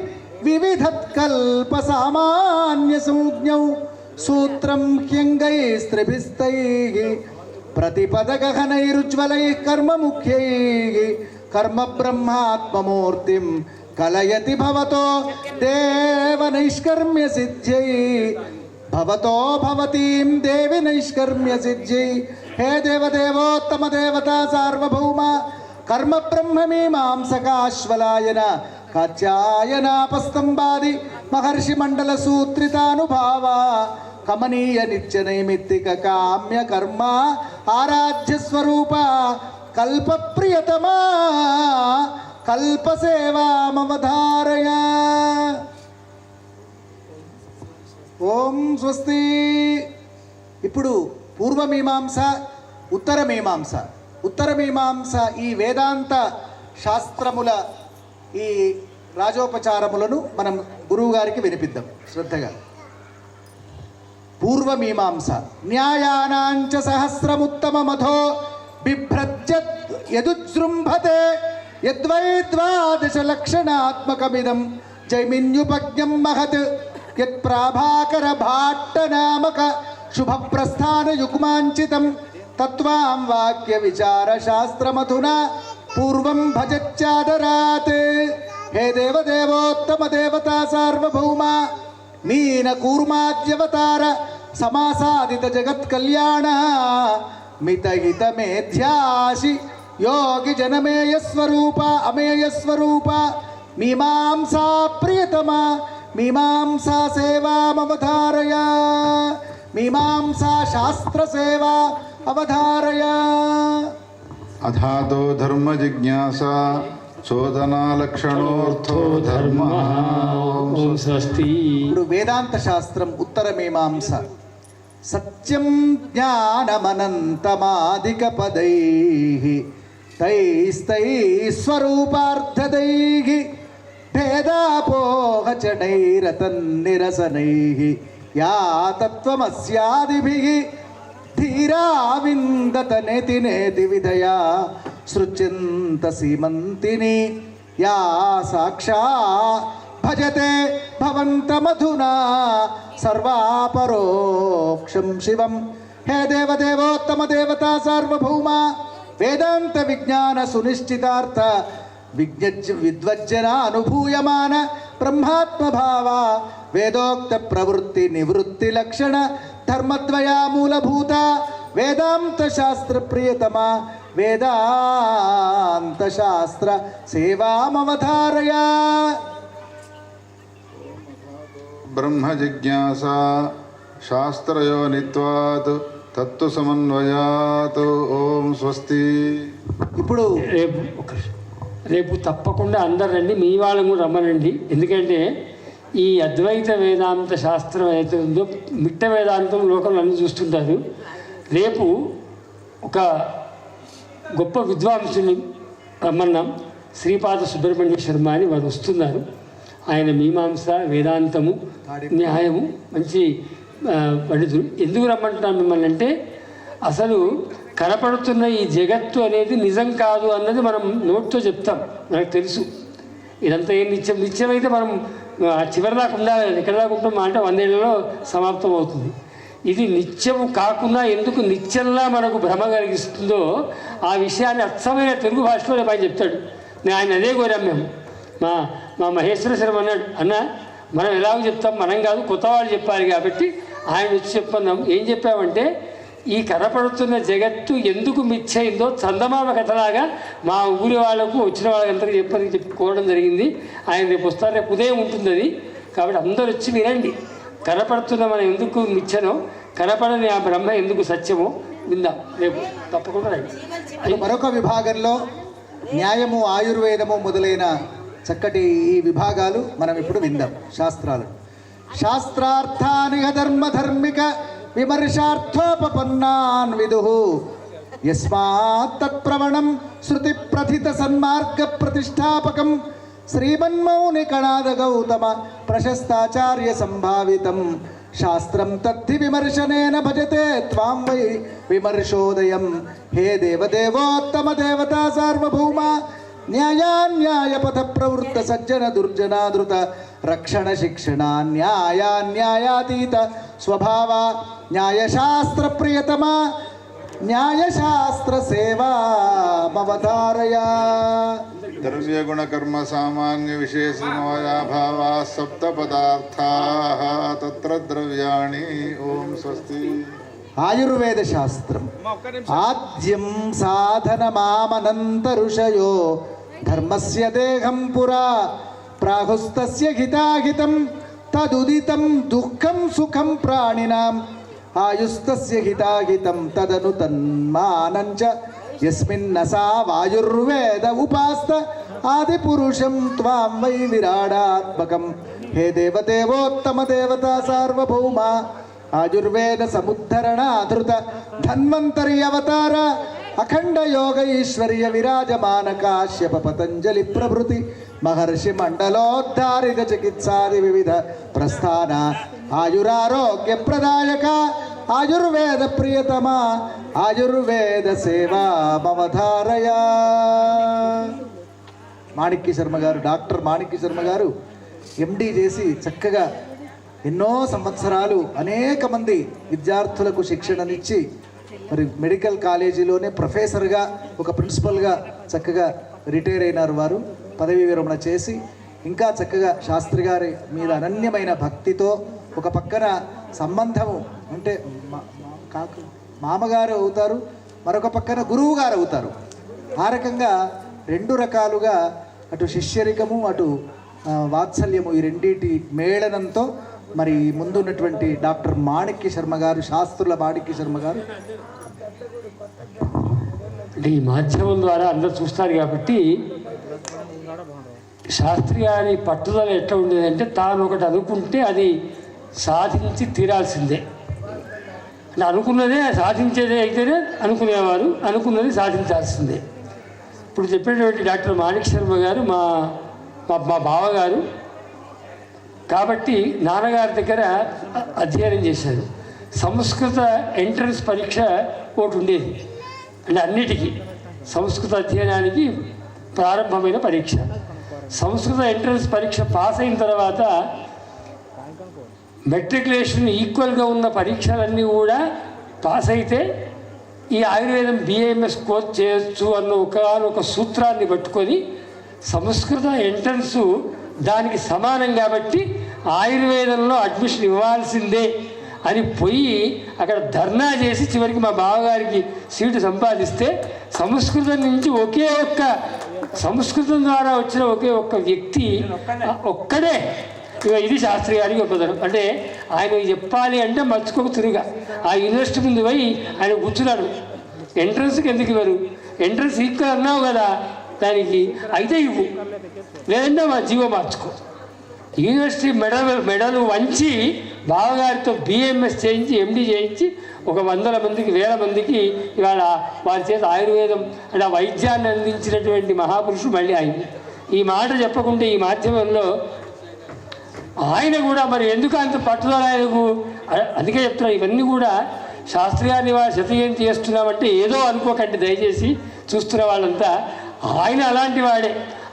వివిధత్కల్ప సామాన్య సంజ్ఞౌ సూత్రం హ్యంగైస్త్రిభిస్తైః ప్రతిపదగహనైరుజ్వలైః కర్మముఖ్యైః కర్మ బ్రహ్మాత్మమూర్తిం కలయతి భవతో దేవ నైష్కర్మ్య సిద్ధ్యై భవతో భవతీం దేవి నైష్కర్మ్య సిద్ధ్యై. హే దేవదేవోత్తమ దేవతా సార్వభౌమ కర్మ బ్రహ్మమీమాంసకాశ్వలాయన కాత్యాయనాపస్తంభాది మహర్షి మండల సూత్రితానుభావ కమనీయ నిత్య నైమిత్తిక కామ్య కర్మ ఆరాధ్య స్వరూప కల్ప ప్రియతమా కల్పసేవామవధారయ. ఓం స్వస్తి. ఇప్పుడు పూర్వమీమాంస ఉత్తరమీమాంస. ఉత్తరమీమాంస ఈ వేదాంత శాస్త్రముల ఈ రాజోపచారములను మనం గురువు గారికి వినిపిద్దాం శ్రద్ధగా. పూర్వమీమాంస న్యాయానాంచ సహస్రముత్తమమథో బిభ్రత్యద్ యదుజృంభతే యద్వై ద్వాదశలక్షణాత్మకమిదం జైమిన్యుపజ్ఞం మహత్ యత్ప్రాభాకర భాట్టనామక శుభప్రస్థానయుగ్మాంచితం తత్వాం వాక్య విచార శాస్త్రమధునా పూర్వం భజచ్చాదరాత్. హే దేవదేవోత్తమ దేవతా సార్వభౌమ మీన కూర్మాద్యవతార సమాసాదిత జగత్కల్యాణ మితహిత మేధ్యాసి యోగి జనమేయ స్వరూప అమేయ స్వరూప మీమాంసా ప్రియతమ మీమాంసా సేవామవధారయ. మీమాంసా శాస్త్ర సేవా అవధారయ. అథాతో ధర్మ జిజ్ఞాస చోదనాలక్షణోర్థో ధర్మ. ఓం స్వస్తి. ఇప్పుడు వేదాంత శాస్త్రం ఉత్తరమీమాంస. సత్యం జ్ఞానమనంతమాధిక పదైః తైస్తైస్వరూపార్థదైః భేదాపోహచనైరతన్నిరసనైః యా తత్వమస్యాదిభిః ధీరా విందత నేతి నేతి విధయా సృజ్యంత సీమంతిని యా సాక్షా భజతే భవంతమధునా సర్వాపరోక్షం శివం. హే దేవదేవోత్తమ దేవతా సార్వభౌమ వేదాంత విజ్ఞాన సునిశ్చితార్థ విద్వజ్జన అనుభూయమాన బ్రహ్మాత్మభావ వేదోక్త ప్రవృత్తి నివృత్తి లక్షణ ధర్మద్వయా మూలభూత వేదాంత శాస్త్ర ప్రియతమ వేదాంత శాస్త్ర సేవామవధారయ. బ్రహ్మ జిజ్ఞాస శాస్త్రయోనిత్వాత్ తత్వ సమన్వయాత్. ఓం స్వస్తి. ఇప్పుడు రేపు తప్పకుండా అందరు రండి, మీ వాళ్ళని కూడా రమ్మనండి. ఎందుకంటే ఈ అద్వైత వేదాంత శాస్త్రం ఏదైతే ఉందో మిట్ట వేదాంతం లోకంలో అన్ని చూస్తుంటారు. రేపు ఒక గొప్ప విద్వాంసుని రమ్మన్నాం, శ్రీపాద సుబ్రహ్మణ్య శర్మ అని వారు వస్తున్నారు. ఆయన మీమాంస వేదాంతము న్యాయము మంచి పండితుడు. ఎందుకు రమ్మంటున్నాను మిమ్మల్ని అంటే అసలు కనపడుతున్న ఈ జగత్తు అనేది నిజం కాదు అన్నది మనం నోట్తో చెప్తాం, మనకు తెలుసు. ఇదంతా ఏం నిత్యమైతే మనం చివరి దాకా ఉండాలి. ఎక్కడ దాకా ఉంటాం అంటే 100 ఏళ్లలో సమాప్తం అవుతుంది. ఇది నిత్యము కాకుండా ఎందుకు నిత్యంలా మనకు భ్రమ కలిగిస్తుందో ఆ విషయాన్ని అచ్చమైన తెలుగు భాషలో ఆయన చెప్తాడు. ఆయన అదే కోరాం మేము. మా మహేశ్వర శర్మ అన్నాడు, అన్న మనం ఎలాగో చెప్తాం, మనం కాదు కొత్త వాళ్ళు చెప్పాలి కాబట్టి ఆయన వచ్చి చెప్పన్నాం. ఏం చెప్పామంటే ఈ కనపడుతున్న జగత్తు ఎందుకు మిథ్యయిందో చందమామ కథలాగా మా ఊరి వాళ్ళకు వచ్చిన వాళ్ళందరికీ చెప్పుకోవడం జరిగింది. ఆయన రేపు వస్తారు, రేపు ఉదయం ఉంటుంది అది. కాబట్టి అందరూ వచ్చి వినండి. కనపడుతున్న మనం ఎందుకు మిథ్యనో, కనపడని ఆ బ్రహ్మ ఎందుకు సత్యమో విందాం రేపు తప్పకుండా రండి. మరొక విభాగంలో న్యాయము, ఆయుర్వేదము మొదలైన చక్కటి ఈ విభాగాలు మనం ఇప్పుడు విందాం. శాస్త్రాలు శాస్త్రార్థానిహ ధర్మధర్మిక విమర్శార్థోపపన్నాన్ విదుః యస్మాత్ తత్ప్రవణం శృతి ప్రథిత సన్మార్గ ప్రతిష్టాపకం శ్రీమన్మౌని కణాద గౌతమ ప్రశస్తాచార్య సంభావితం శాస్త్రం తద్ధి విమర్శనేన భజతే త్వాం వై విమర్శోదయం. హే దేవదేవోత్తమ దేవతా సార్వభౌమ న్యాయాన్యాయపథ ప్రవృత్త సజ్జన దుర్జనాదృత రక్షణ శిక్షణ న్యాయాన్యాయాతీత స్వభావ న్యాయశాస్త్ర ప్రియతమ న్యాయశాస్త్ర సేవామవతారయ. ద్రవ్యగుణ కర్మ సామాన్య విశేషమయాభావా సప్త పదార్థాః తత్ర ద్రవ్యాణి. ఓం స్వస్తి. ఆయుర్వేద శాస్త్రం ఆద్యం సాధనమామనంత ఋషయో ధర్మస్య దేహం పురా ప్రాహుస్తస్య హితాహితం తదుదితం దుఃఖం సుఖం ప్రాణినాం ఆయుస్తస్య హితాహితం తదను తన్మానంచ యస్మిన్నసా వాయుర్వేద ఉపాస్త ఆదిపురుషం త్వాం వై విరాడాత్మకం. హే దేవదేవోత్తమ దేవతా సార్వభౌమ ఆయుర్వేద సముద్ధరణాధృత ధన్వంతరి అవతార అఖండ యోగ ఈశ్వర్య విరాజమాన కాశ్యప పతంజలి ప్రభృతి మహర్షి మండలోద్ధారిత చికిత్సాది వివిధ ప్రస్థాన ఆయురారోగ్య ప్రదాయక ఆయుర్వేద ప్రియతమ ఆయుర్వేద సేవా మమధారయ. మాణిక్య శర్మ గారు, డాక్టర్ మాణిక్య శర్మ గారు ఎండి చేసి చక్కగా ఎన్నో సంవత్సరాలు అనేక మంది విద్యార్థులకు శిక్షణనిచ్చి మరి మెడికల్ కాలేజీలోనే ప్రొఫెసర్గా, ఒక ప్రిన్సిపల్గా చక్కగా రిటైర్ అయినారు. వారు పదవీ విరమణ చేసి ఇంకా చక్కగా శాస్త్రి గారి మీద అనన్యమైన భక్తితో ఒక పక్కన సంబంధము అంటే మామగారు అవుతారు, మరొక పక్కన గురువు గారు అవుతారు. ఆ రకంగా రెండు రకాలుగా అటు శిష్యరికము అటు వాత్సల్యము ఈ రెండింటి మేళనంతో మరి ముందున్నటువంటి డాక్టర్ మాణిక్య శర్మ గారు, శాస్త్రుల మాణిక్య శర్మ గారు. అంటే ఈ మాధ్యమం ద్వారా అందరూ చూస్తారు కాబట్టి శాస్త్రి గారి పట్టుదల ఎట్లా ఉండేదంటే తాను ఒకటి అనుకుంటే అది సాధించి తీరాల్సిందే. అంటే అనుకున్నదే సాధించేదే అయితేనే అనుకునేవారు, అనుకున్నది సాధించాల్సిందే. ఇప్పుడు చెప్పినటువంటి డాక్టర్ మాణిక్య శర్మ గారు మా బావగారు కాబట్టి నాన్నగారి దగ్గర అధ్యయనం చేశారు. సంస్కృత ఎంట్రన్స్ పరీక్ష ఒకటి ఉండేది, అంటే అన్నిటికీ సంస్కృత అధ్యయనానికి ప్రారంభమైన పరీక్ష. సంస్కృత ఎంట్రన్స్ పరీక్ష పాస్ అయిన తర్వాత మెట్రికులేషన్ ఈక్వల్గా ఉన్న పరీక్షలన్నీ కూడా పాస్ అయితే ఈ ఆయుర్వేదం BAMS కోర్స్ చేయొచ్చు అన్న ఒక సూత్రాన్ని పట్టుకొని సంస్కృత ఎంట్రన్స్ దానికి సమానం కాబట్టి ఆయుర్వేదంలో అడ్మిషన్ ఇవ్వాల్సిందే అని పోయి అక్కడ ధర్నా చేసి చివరికి మా బావగారికి సీటు సంపాదిస్తే సంస్కృతం నుంచి సంస్కృతం ద్వారా వచ్చిన ఒకే ఒక్క వ్యక్తి ఒక్కడే. ఇది శాస్త్రి గారికి గొప్పతనం. అంటే ఆయన చెప్పాలి అంటే మర్చుకోక తిరుగా ఆ యూనివర్సిటీ ముందు పోయి ఆయన కూర్చున్నాడు. ఎంట్రన్స్కి ఎందుకు ఇవ్వరు, ఎంట్రన్స్ ఈక్వల్ అన్నావు కదా దానికి అయితే ఇవ్వు, లేదంటే మా జీవో మార్చుకో. యూనివర్సిటీ మెడలు వంచి బావగారితో BAMS చేయించి MD చేయించి 100 మందికి 1000 మందికి ఇవాళ వారి చేత ఆయుర్వేదం అంటే ఆ వైద్యాన్ని అందించినటువంటి మహాపురుషుడు మళ్ళీ ఆయన. ఈ మాట చెప్పకుంటే ఈ మాధ్యమంలో ఆయన కూడా మరి ఎందుకు అంత పట్టుదల ఆయనకు, అందుకే చెప్తున్నా ఇవన్నీ కూడా శాస్త్రి గారిని వాళ్ళ శతజయంతి చేస్తున్నామంటే ఏదో అనుకోకండి దయచేసి చూస్తున్న వాళ్ళంతా. ఆయన అలాంటి వాడే.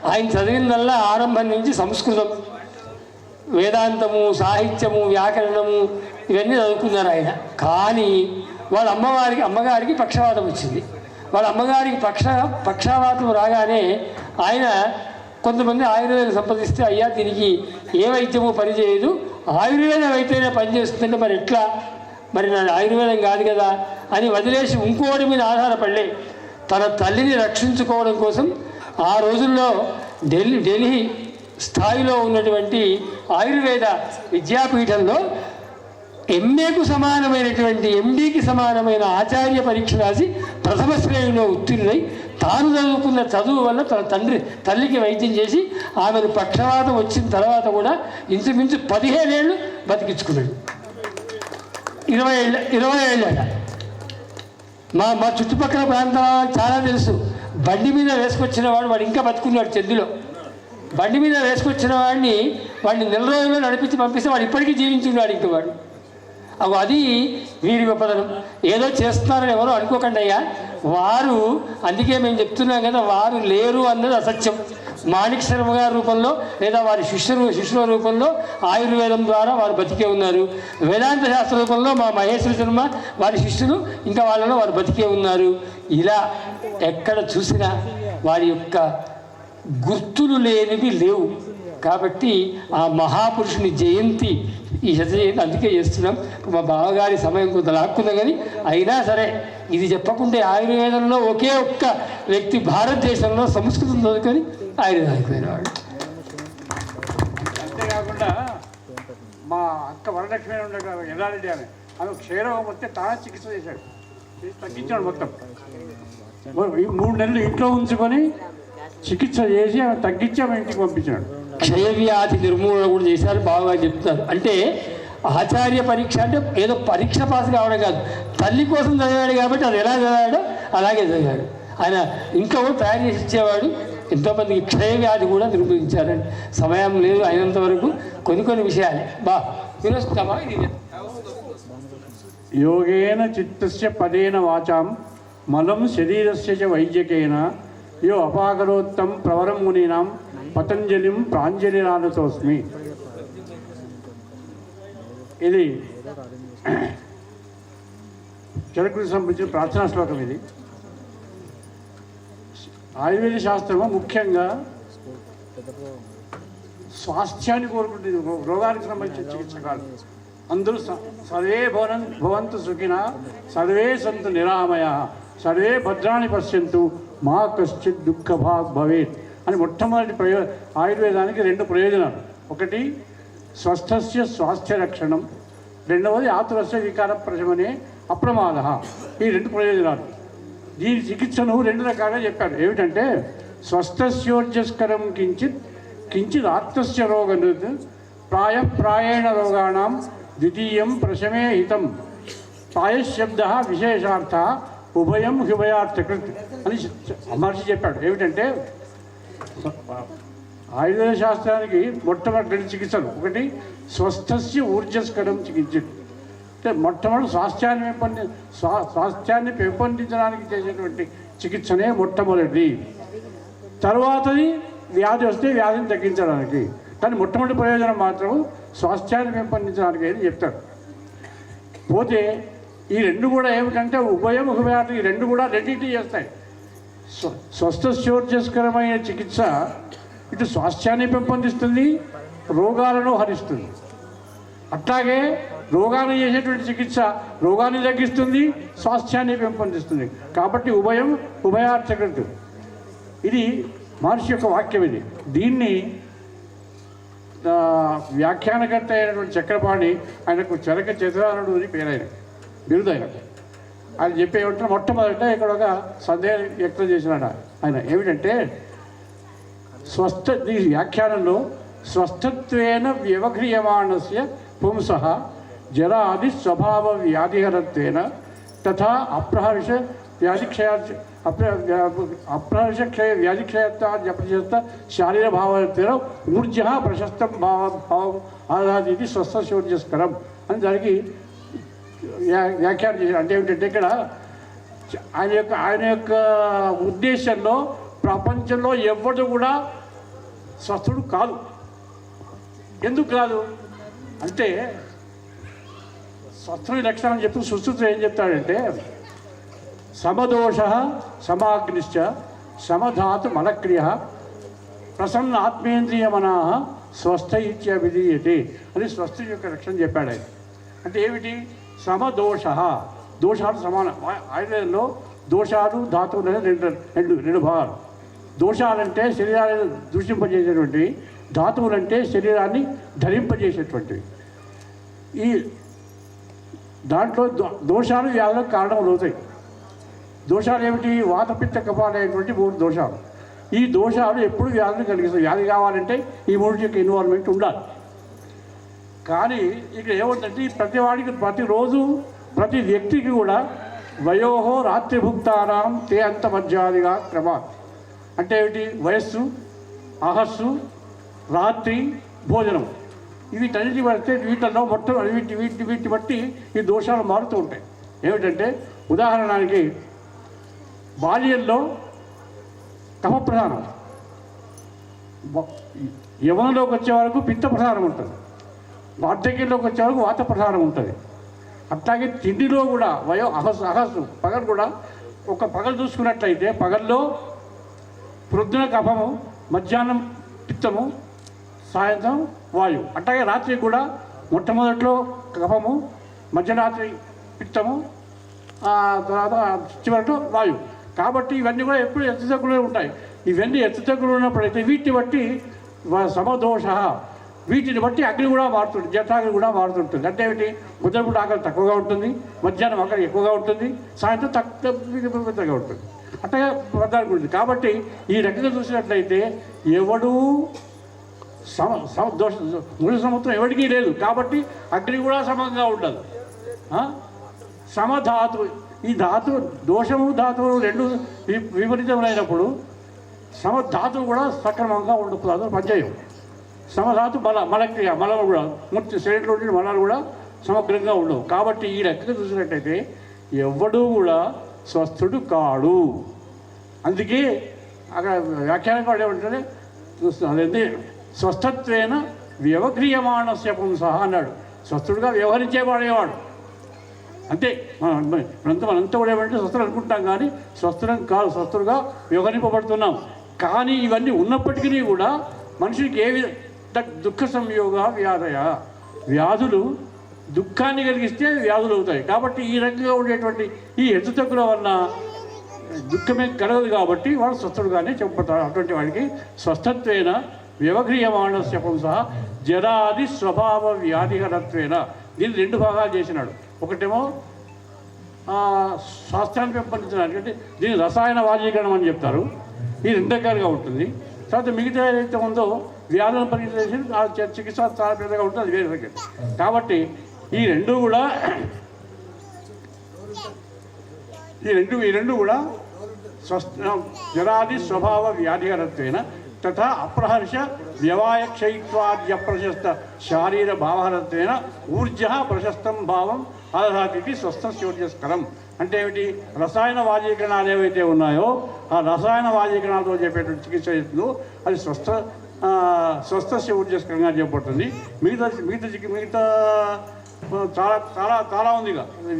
ఆయన చదివిందల్లా ఆరంభం నుంచి సంస్కృతం, వేదాంతము, సాహిత్యము, వ్యాకరణము ఇవన్నీ చదువుకున్నారు ఆయన. కానీ వాళ్ళ అమ్మగారికి పక్షవాతం వచ్చింది. వాళ్ళ అమ్మగారికి పక్షవాతం రాగానే ఆయన కొంతమంది ఆయుర్వేదం సంపాదిస్తే అయ్యా దీనికి ఏ వైద్యము పనిచేయదు, ఆయుర్వేదం అయితేనే పనిచేస్తుందంటే మరి ఎట్లా, మరి నాది ఆయుర్వేదం కాదు కదా అని వదిలేసి ఇంకోటి మీద ఆధారపడలే. తన తల్లిని రక్షించుకోవడం కోసం ఆ రోజుల్లో ఢిల్లీ స్థాయిలో ఉన్నటువంటి ఆయుర్వేద విద్యాపీఠంలో ఎంఏకు సమానమైనటువంటి ఎండీకి సమానమైన ఆచార్య పరీక్ష రాసి ప్రథమ శ్రేణిలో ఉత్తీర్ణులై తాను చదువుకున్న చదువు వల్ల తన తల్లికి వైద్యం చేసి ఆమెను పక్షవాతం వచ్చిన తర్వాత కూడా ఇంచుమించు 15 ఏళ్ళు బతికించుకున్నాడు. 20 ఏళ్ళ మా చుట్టుపక్కల ప్రాంతాలు చాలా తెలుసు. బండి మీద వేసుకొచ్చిన వాడు ఇంకా బతుకున్నాడు. చెద్దులో బండి మీద వేసుకొచ్చిన వాడిని నెల రోజుల్లో నడిపించి పంపిస్తే వాడు ఇప్పటికీ జీవించున్నాడు. ఇంక వాడు అది వీరి గొప్పతనం. ఏదో చేస్తున్నారని ఎవరో అనుకోకండి అయ్యా, వారు, అందుకే మేము చెప్తున్నాం కదా, వారు లేరు అన్నది అసత్యం. మాణిక్ శర్మ గారి రూపంలో లేదా వారి శిష్యుల రూపంలో ఆయుర్వేదం ద్వారా వారు బతికే ఉన్నారు. వేదాంత శాస్త్ర రూపంలో మా మహేశ్వర శర్మ వారి శిష్యులు ఇంకా వాళ్ళలో వారు బతికే ఉన్నారు. ఇలా ఎక్కడ చూసినా వారి యొక్క గుర్తులు లేనివి లేవు. కాబట్టి ఆ మహాపురుషుని జయంతి, ఈ శత జయంతి అందుకే చేస్తున్నాం. మా బావగారి సమయం కొంత లాక్కున్నా కానీ అయినా సరే ఇది చెప్పకుంటే ఆయుర్వేదంలో ఒకే ఒక్క వ్యక్తి భారతదేశంలో సంస్కృతం చదువుకొని ఆయుర్వేదం అయిపోయినవాడు. అంతేకాకుండా మా అక్క వరలక్ష్మి ఉండేవాడు ఎల్లారెడ్డి, ఆమె క్షయరోగం వస్తే తానే చికిత్స చేశాడు, తగ్గించాడు మొత్తం. 3 నెలలు ఇంట్లో ఉంచుకొని చికిత్స చేసి ఆమె తగ్గించి ఆమె ఇంటికి పంపించాడు. క్షయవ్యాధి నిర్మూలన కూడా చేశారు, బాగా చెప్తారు. అంటే ఆచార్య పరీక్ష అంటే ఏదో పరీక్ష పాస్ కావడం కాదు, తల్లి కోసం చదివాడు కాబట్టి అది ఎలా చదివాడో అలాగే చదివాడు. ఆయన ఇంకా కూడా తయారు చేసి ఇచ్చేవాడు. ఎంతోమందికి క్షయవ్యాధి కూడా నిర్మూలించారండి. సమయం లేదు, అయినంత వరకు కొన్ని విషయాలే వినొస్తామా. ఇది యోగేన చిత్తస్య పదేన వాచాం మలం శరీరస్య చ వైద్యకేన యో అపాకరోత్తం ప్రవరం మునీనాం పతంజలిం ప్రాంజలిరానతోస్మి. ఇది చరకుడికి సంబంధించిన ప్రార్థనా శ్లోకం. ఇది ఆయుర్వేద శాస్త్రము ముఖ్యంగా స్వాస్థ్యాన్ని కోరుకుంటుంది. రోగానికి సంబంధించిన చికిత్స కాదు. అందరూ సర్వే భవంతు సుఖిన సర్వే సంతు నిరామయ సర్వే భద్రాన్ని పశ్యంతు మా కశ్చిత్ దుఃఖభాగ్ భవేత్ అని మొట్టమొదటి ఆయుర్వేదానికి 2 ప్రయోజనాలు. ఒకటి స్వస్థస్య స్వాస్థ్య రక్షణం, రెండవది ఆతురస్య వికార ప్రశమనే అప్రమాద. ఈ 2 ప్రయోజనాలు. దీని చికిత్సను 2 రకాలుగా చెప్పారు. ఏమిటంటే స్వస్థస్యోర్జస్కరం కించిత్ ఆత్మస్య రోగ ప్రాయేణ రోగాణం ద్వితీయం ప్రశమే హితం ప్రాయశబ్ద విశేషార్థ ఉభయం హృభయార్థకృత్ అని మహర్షి చెప్పాడు. ఏమిటంటే ఆయుర్వేద శాస్త్రానికి మొట్టమొదటి 2 చికిత్సలు. ఒకటి స్వస్థస్య ఊర్జస్కరం చికిత్స, అంటే మొట్టమొదటి స్వాస్థ్యాన్ని పెంపొందించడానికి చేసేటువంటి చికిత్సనే మొట్టమొదటిది. తర్వాతది వ్యాధి వస్తే వ్యాధిని తగ్గించడానికి. కానీ మొట్టమొదటి ప్రయోజనం మాత్రం స్వాస్థ్యాన్ని పెంపొందించడానికి అని చెప్తారు. పోతే ఈ 2 కూడా ఏమిటంటే ఉభయం హృభయార్థం, ఈ 2 కూడా రెండింటి చేస్తాయి. స్వస్థస్యోర్జస్కరమైన చికిత్స ఇటు స్వాస్థ్యాన్ని పెంపొందిస్తుంది, రోగాలను హరిస్తుంది. అట్లాగే రోగాన్ని చేసేటువంటి చికిత్స రోగాన్ని తగ్గిస్తుంది, స్వాస్థ్యాన్ని పెంపొందిస్తుంది. కాబట్టి ఉభయార్థకృత్. ఇది మహర్షి యొక్క వాక్యం. ఇది దీన్ని వ్యాఖ్యానకర్త అయినటువంటి చక్రపాణి, ఆయనకు చరక చతురానుడు అని పేరు, ఆయన బిరుదు. ఆయన చెప్పేమంటే మొట్టమొదట ఇక్కడ ఒక సందేహం వ్యక్తం చేసినాడు ఆయన. ఏమిటంటే ఈ వ్యాఖ్యానంలో స్వస్థత్వేన వ్యవక్రియమాణస్య పుంసః జరాది స్వభావ వ్యాధిహరత్వేన తథా అప్రహర్ష వ్యాధిక్షయ వ్యాధిక్షయత్వాప్రశస్త శారీరభావత్వేన ఊర్జ ప్రశస్తం భావం ఆదాది ఇది స్వస్థశౌర్జస్కరం అని దానికి వ్యాఖ్యానం చేశారు. అంటే ఏమిటంటే ఇక్కడ ఆయన యొక్క ఉద్దేశంలో ప్రపంచంలో ఎవరు కూడా స్వస్థుడు కాదు. ఎందుకు కాదు అంటే స్వస్థుని లక్షణం చెప్తూ సుశ్రుతుడు ఏం చెప్తాడంటే సమదోష సమాగ్నిశ్చ సమధాతు మలక్రియ ప్రసన్న ఆత్మేంద్రియమనా స్వస్థ ఇత్య విధీయతే అని స్వస్థ యొక్క రక్షణ చెప్పాడు ఆయన. అంటే ఏమిటి? సమదోష, దోషాలు సమానం. ఆయుర్వేదంలో దోషాలు ధాతువులు అనేది రెండు భాగాలు. దోషాలంటే శరీరాన్ని దూషింపజేసేటువంటివి, ధాతువులంటే శరీరాన్ని ధరింపజేసేటువంటివి. ఈ దాంట్లో దోషాలు వ్యాధులకు కారణములు అవుతాయి. దోషాలు ఏమిటి? వాతపిత్త కఫాలైనటువంటి 3 దోషాలు. ఈ దోషాలు ఎప్పుడు వ్యాధులు కలిగిస్తాయి. వ్యాధి కావాలంటే ఈ 3 యొక్క ఇన్వాల్వ్మెంట్ ఉండాలి. కానీ ఇక్కడ ఏమవుతుందంటే ప్రతి ప్రతిరోజు ప్రతి వ్యక్తికి కూడా వయోహో రాత్రిభుక్తానాం తే అంతమధ్యాదిగా క్రమాత్. అంటే ఏమిటి? వయస్సు, అహస్సు, రాత్రి, భోజనం, వీటన్నిటి పడితే వీటిల్లో మొత్తం వీటి బట్టి ఈ దోషాలు మారుతూ ఉంటాయి. ఏమిటంటే ఉదాహరణకి బాల్యంలో కఫ ప్రధానం, యవనంలోకి వచ్చే వరకు పిత్త ప్రధానం ఉంటుంది, వార్ధక్యంలోకి వచ్చే వరకు వాత ప్రధానం ఉంటుంది. అట్లాగే తిండిలో కూడా అహస్సు పగలు కూడా ఒక పగలు చూసుకున్నట్లయితే పగల్లో ప్రొద్దున కఫము, మధ్యాహ్నం పిత్తము, సాయంత్రం వాయువు. అట్లాగే రాత్రి కూడా మొట్టమొదట్లో కఫము, మధ్యరాత్రి పిత్తము, తర్వాత చివరిలో వాయువు. కాబట్టి ఇవన్నీ కూడా ఎప్పుడు ఎత్తుతగ్గులు ఉంటాయి. ఇవన్నీ ఎత్తుతగ్గులు ఉన్నప్పుడైతే వీటిని బట్టి సమదోష, వీటిని బట్టి అగ్ని కూడా మారుతుంది, జఠరాగ్ని కూడా మారుతుంటుంది. అంటే ఏమిటి? పొద్దునపూట ఆకలి తక్కువగా ఉంటుంది, మధ్యాహ్నం ఆకలి ఎక్కువగా ఉంటుంది, సాయంత్రం తక్కువగా ఉంటుంది, అట్టగా పదార్థం ఉంటుంది. కాబట్టి ఈ రకంగా చూసినట్లయితే ఎవడూ మూల సముద్రం ఎవరికీ లేదు. కాబట్టి అగ్ని కూడా సమంగా ఉండదు. సమధాతు, ఈ దోషము ధాతువులు రెండు విపరీతమైనప్పుడు సమధాతువు కూడా సక్రమంగా ఉండదు, పనిచేయవు. సమధాతు మలక్రియ, మలం కూడా శరీరంలో ఉండే మలాలు కూడా సమగ్రంగా ఉండవు. కాబట్టి ఈ లెక్కగా చూసినట్టయితే ఎవడూ కూడా స్వస్థుడు కాడు. అందుకే అక్కడ వ్యాఖ్యానం కూడా ఏమంటే అదే స్వస్థత్వేన వ్యవక్రియమాణస్య పుంసః అన్నాడు. స్వస్థుడుగా వ్యవహరించేవాడేవాడు అంతే. మనంతా కూడా ఏమంటే స్వస్థులు అనుకుంటాం, కానీ స్వస్థులం కాదు, స్వస్థుడుగా వ్యవహరింపబడుతున్నాం. కానీ ఇవన్నీ ఉన్నప్పటికీ కూడా మనిషికి ఏ విధంగా దుఃఖ సంయోగ వ్యాధయ, వ్యాధులు దుఃఖాన్ని కలిగిస్తే వ్యాధులు అవుతాయి. కాబట్టి ఈ రకంగా ఉండేటువంటి ఈ హెచ్చుతగ్గుల వలన దుఃఖమే కలగదు. కాబట్టి వాడు స్వస్థుడుగానే చెప్పుతారు. అటువంటి వాడికి స్వస్థత్వేన వ్యవక్రియమాణస్య పుంసః జరాది స్వభావ వ్యాధిహరత్వేన. దీన్ని 2 భాగాలు చేసినాడు. ఒకటేమో స్వాస్థ్యాన్ని పెంపొందించడానికి, అంటే దీన్ని రసాయన వాజీకరణం అని చెప్తారు. ఇది 2 రకాలుగా ఉంటుంది. తర్వాత మిగతా ఏదైతే ఉందో వ్యాధులను పరిగణించి ఆ చికిత్స చాలా పెద్దగా ఉంటుంది, అది వేరే రకం. కాబట్టి ఈ రెండు కూడా జరాది స్వభావ వ్యాధిహరత్వేన తథా అప్రహర్ష వ్యవాయక్షయిత్వాద్యప్రశస్త శారీర భావహరత్వేన ఊర్జ ప్రశస్తం భావం ఆధాతి స్వస్థస్యోర్జస్కరం. అంటే ఏమిటి? రసాయన వాజీకరణాలు ఏవైతే ఉన్నాయో ఆ రసాయన వాజీకరణాలతో చెప్పేటువంటి చికిత్స చేస్తుందో అది స్వస్థస్య ఊర్జస్కరంగా చెప్పబడుతుంది. మిగతా చాలా చాలా చాలా ఉంది.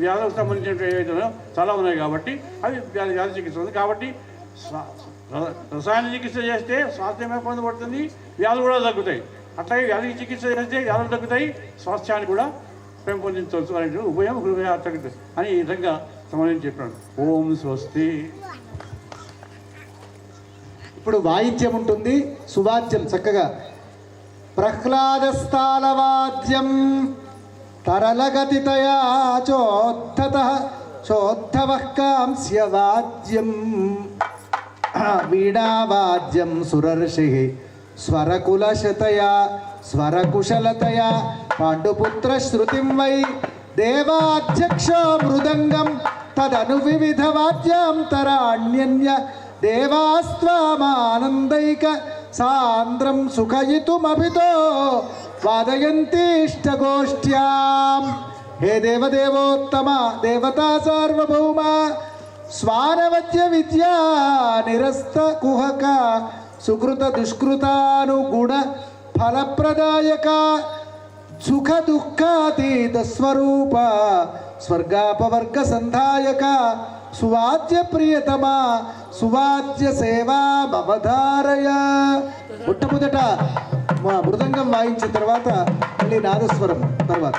వ్యాధులకు సంబంధించినవి ఏవైతే చాలా ఉన్నాయి కాబట్టి అది వ్యాధి చికిత్స ఉంది. కాబట్టి రసాయన చికిత్స చేస్తే స్వాస్థ్యమే పొందబడుతుంది, వ్యాధులు కూడా తగ్గుతాయి. అట్లాగే వ్యాధి చికిత్స చేస్తే వ్యాధులు తగ్గుతాయి, స్వాస్థ్యాన్ని కూడా పెంపొందించవచ్చు అనే ఉభయం తగ్గుతుంది అని ఈ విధంగా సంబంధించి చెప్పాడు. ఓం స్వస్తి. ఇప్పుడు వాయిద్యం ఉంటుంది, సువాద్యం చక్కగా. ప్రహ్లాదస్థాలవాద్యం తరళగతితయా చోద్ధవః కాంస్యవాద్యం వీణావాద్యం సురర్షి స్వరకుశలతయా పాండుపుత్ర శృతిం వై దేవాధ్యక్ష మృదంగం తదను వివిధ వాద్యాంతరాణ్యన్య దేవాస్త్వామానందైక సాంద్రం సుఖయితుమభితో వాదయంతిష్టగోష్ఠ్యాం. హే దేవదేవోత్తమ దేవతా సార్వభౌమ స్వానవద్య విద్యా నిరస్త కుహక సుకృత దుష్కృతానుగుణ ఫలప్రదాయక సుఖ దుఃఖాతీత స్వరూప స్వర్గాపవర్గ సంధాయక సువాద్య ప్రియతమా సువాద్య సేవా భవధారయ. మొట్టమొదట మృదంగం వాయించిన తర్వాత మళ్ళీ నాదస్వరం తర్వాత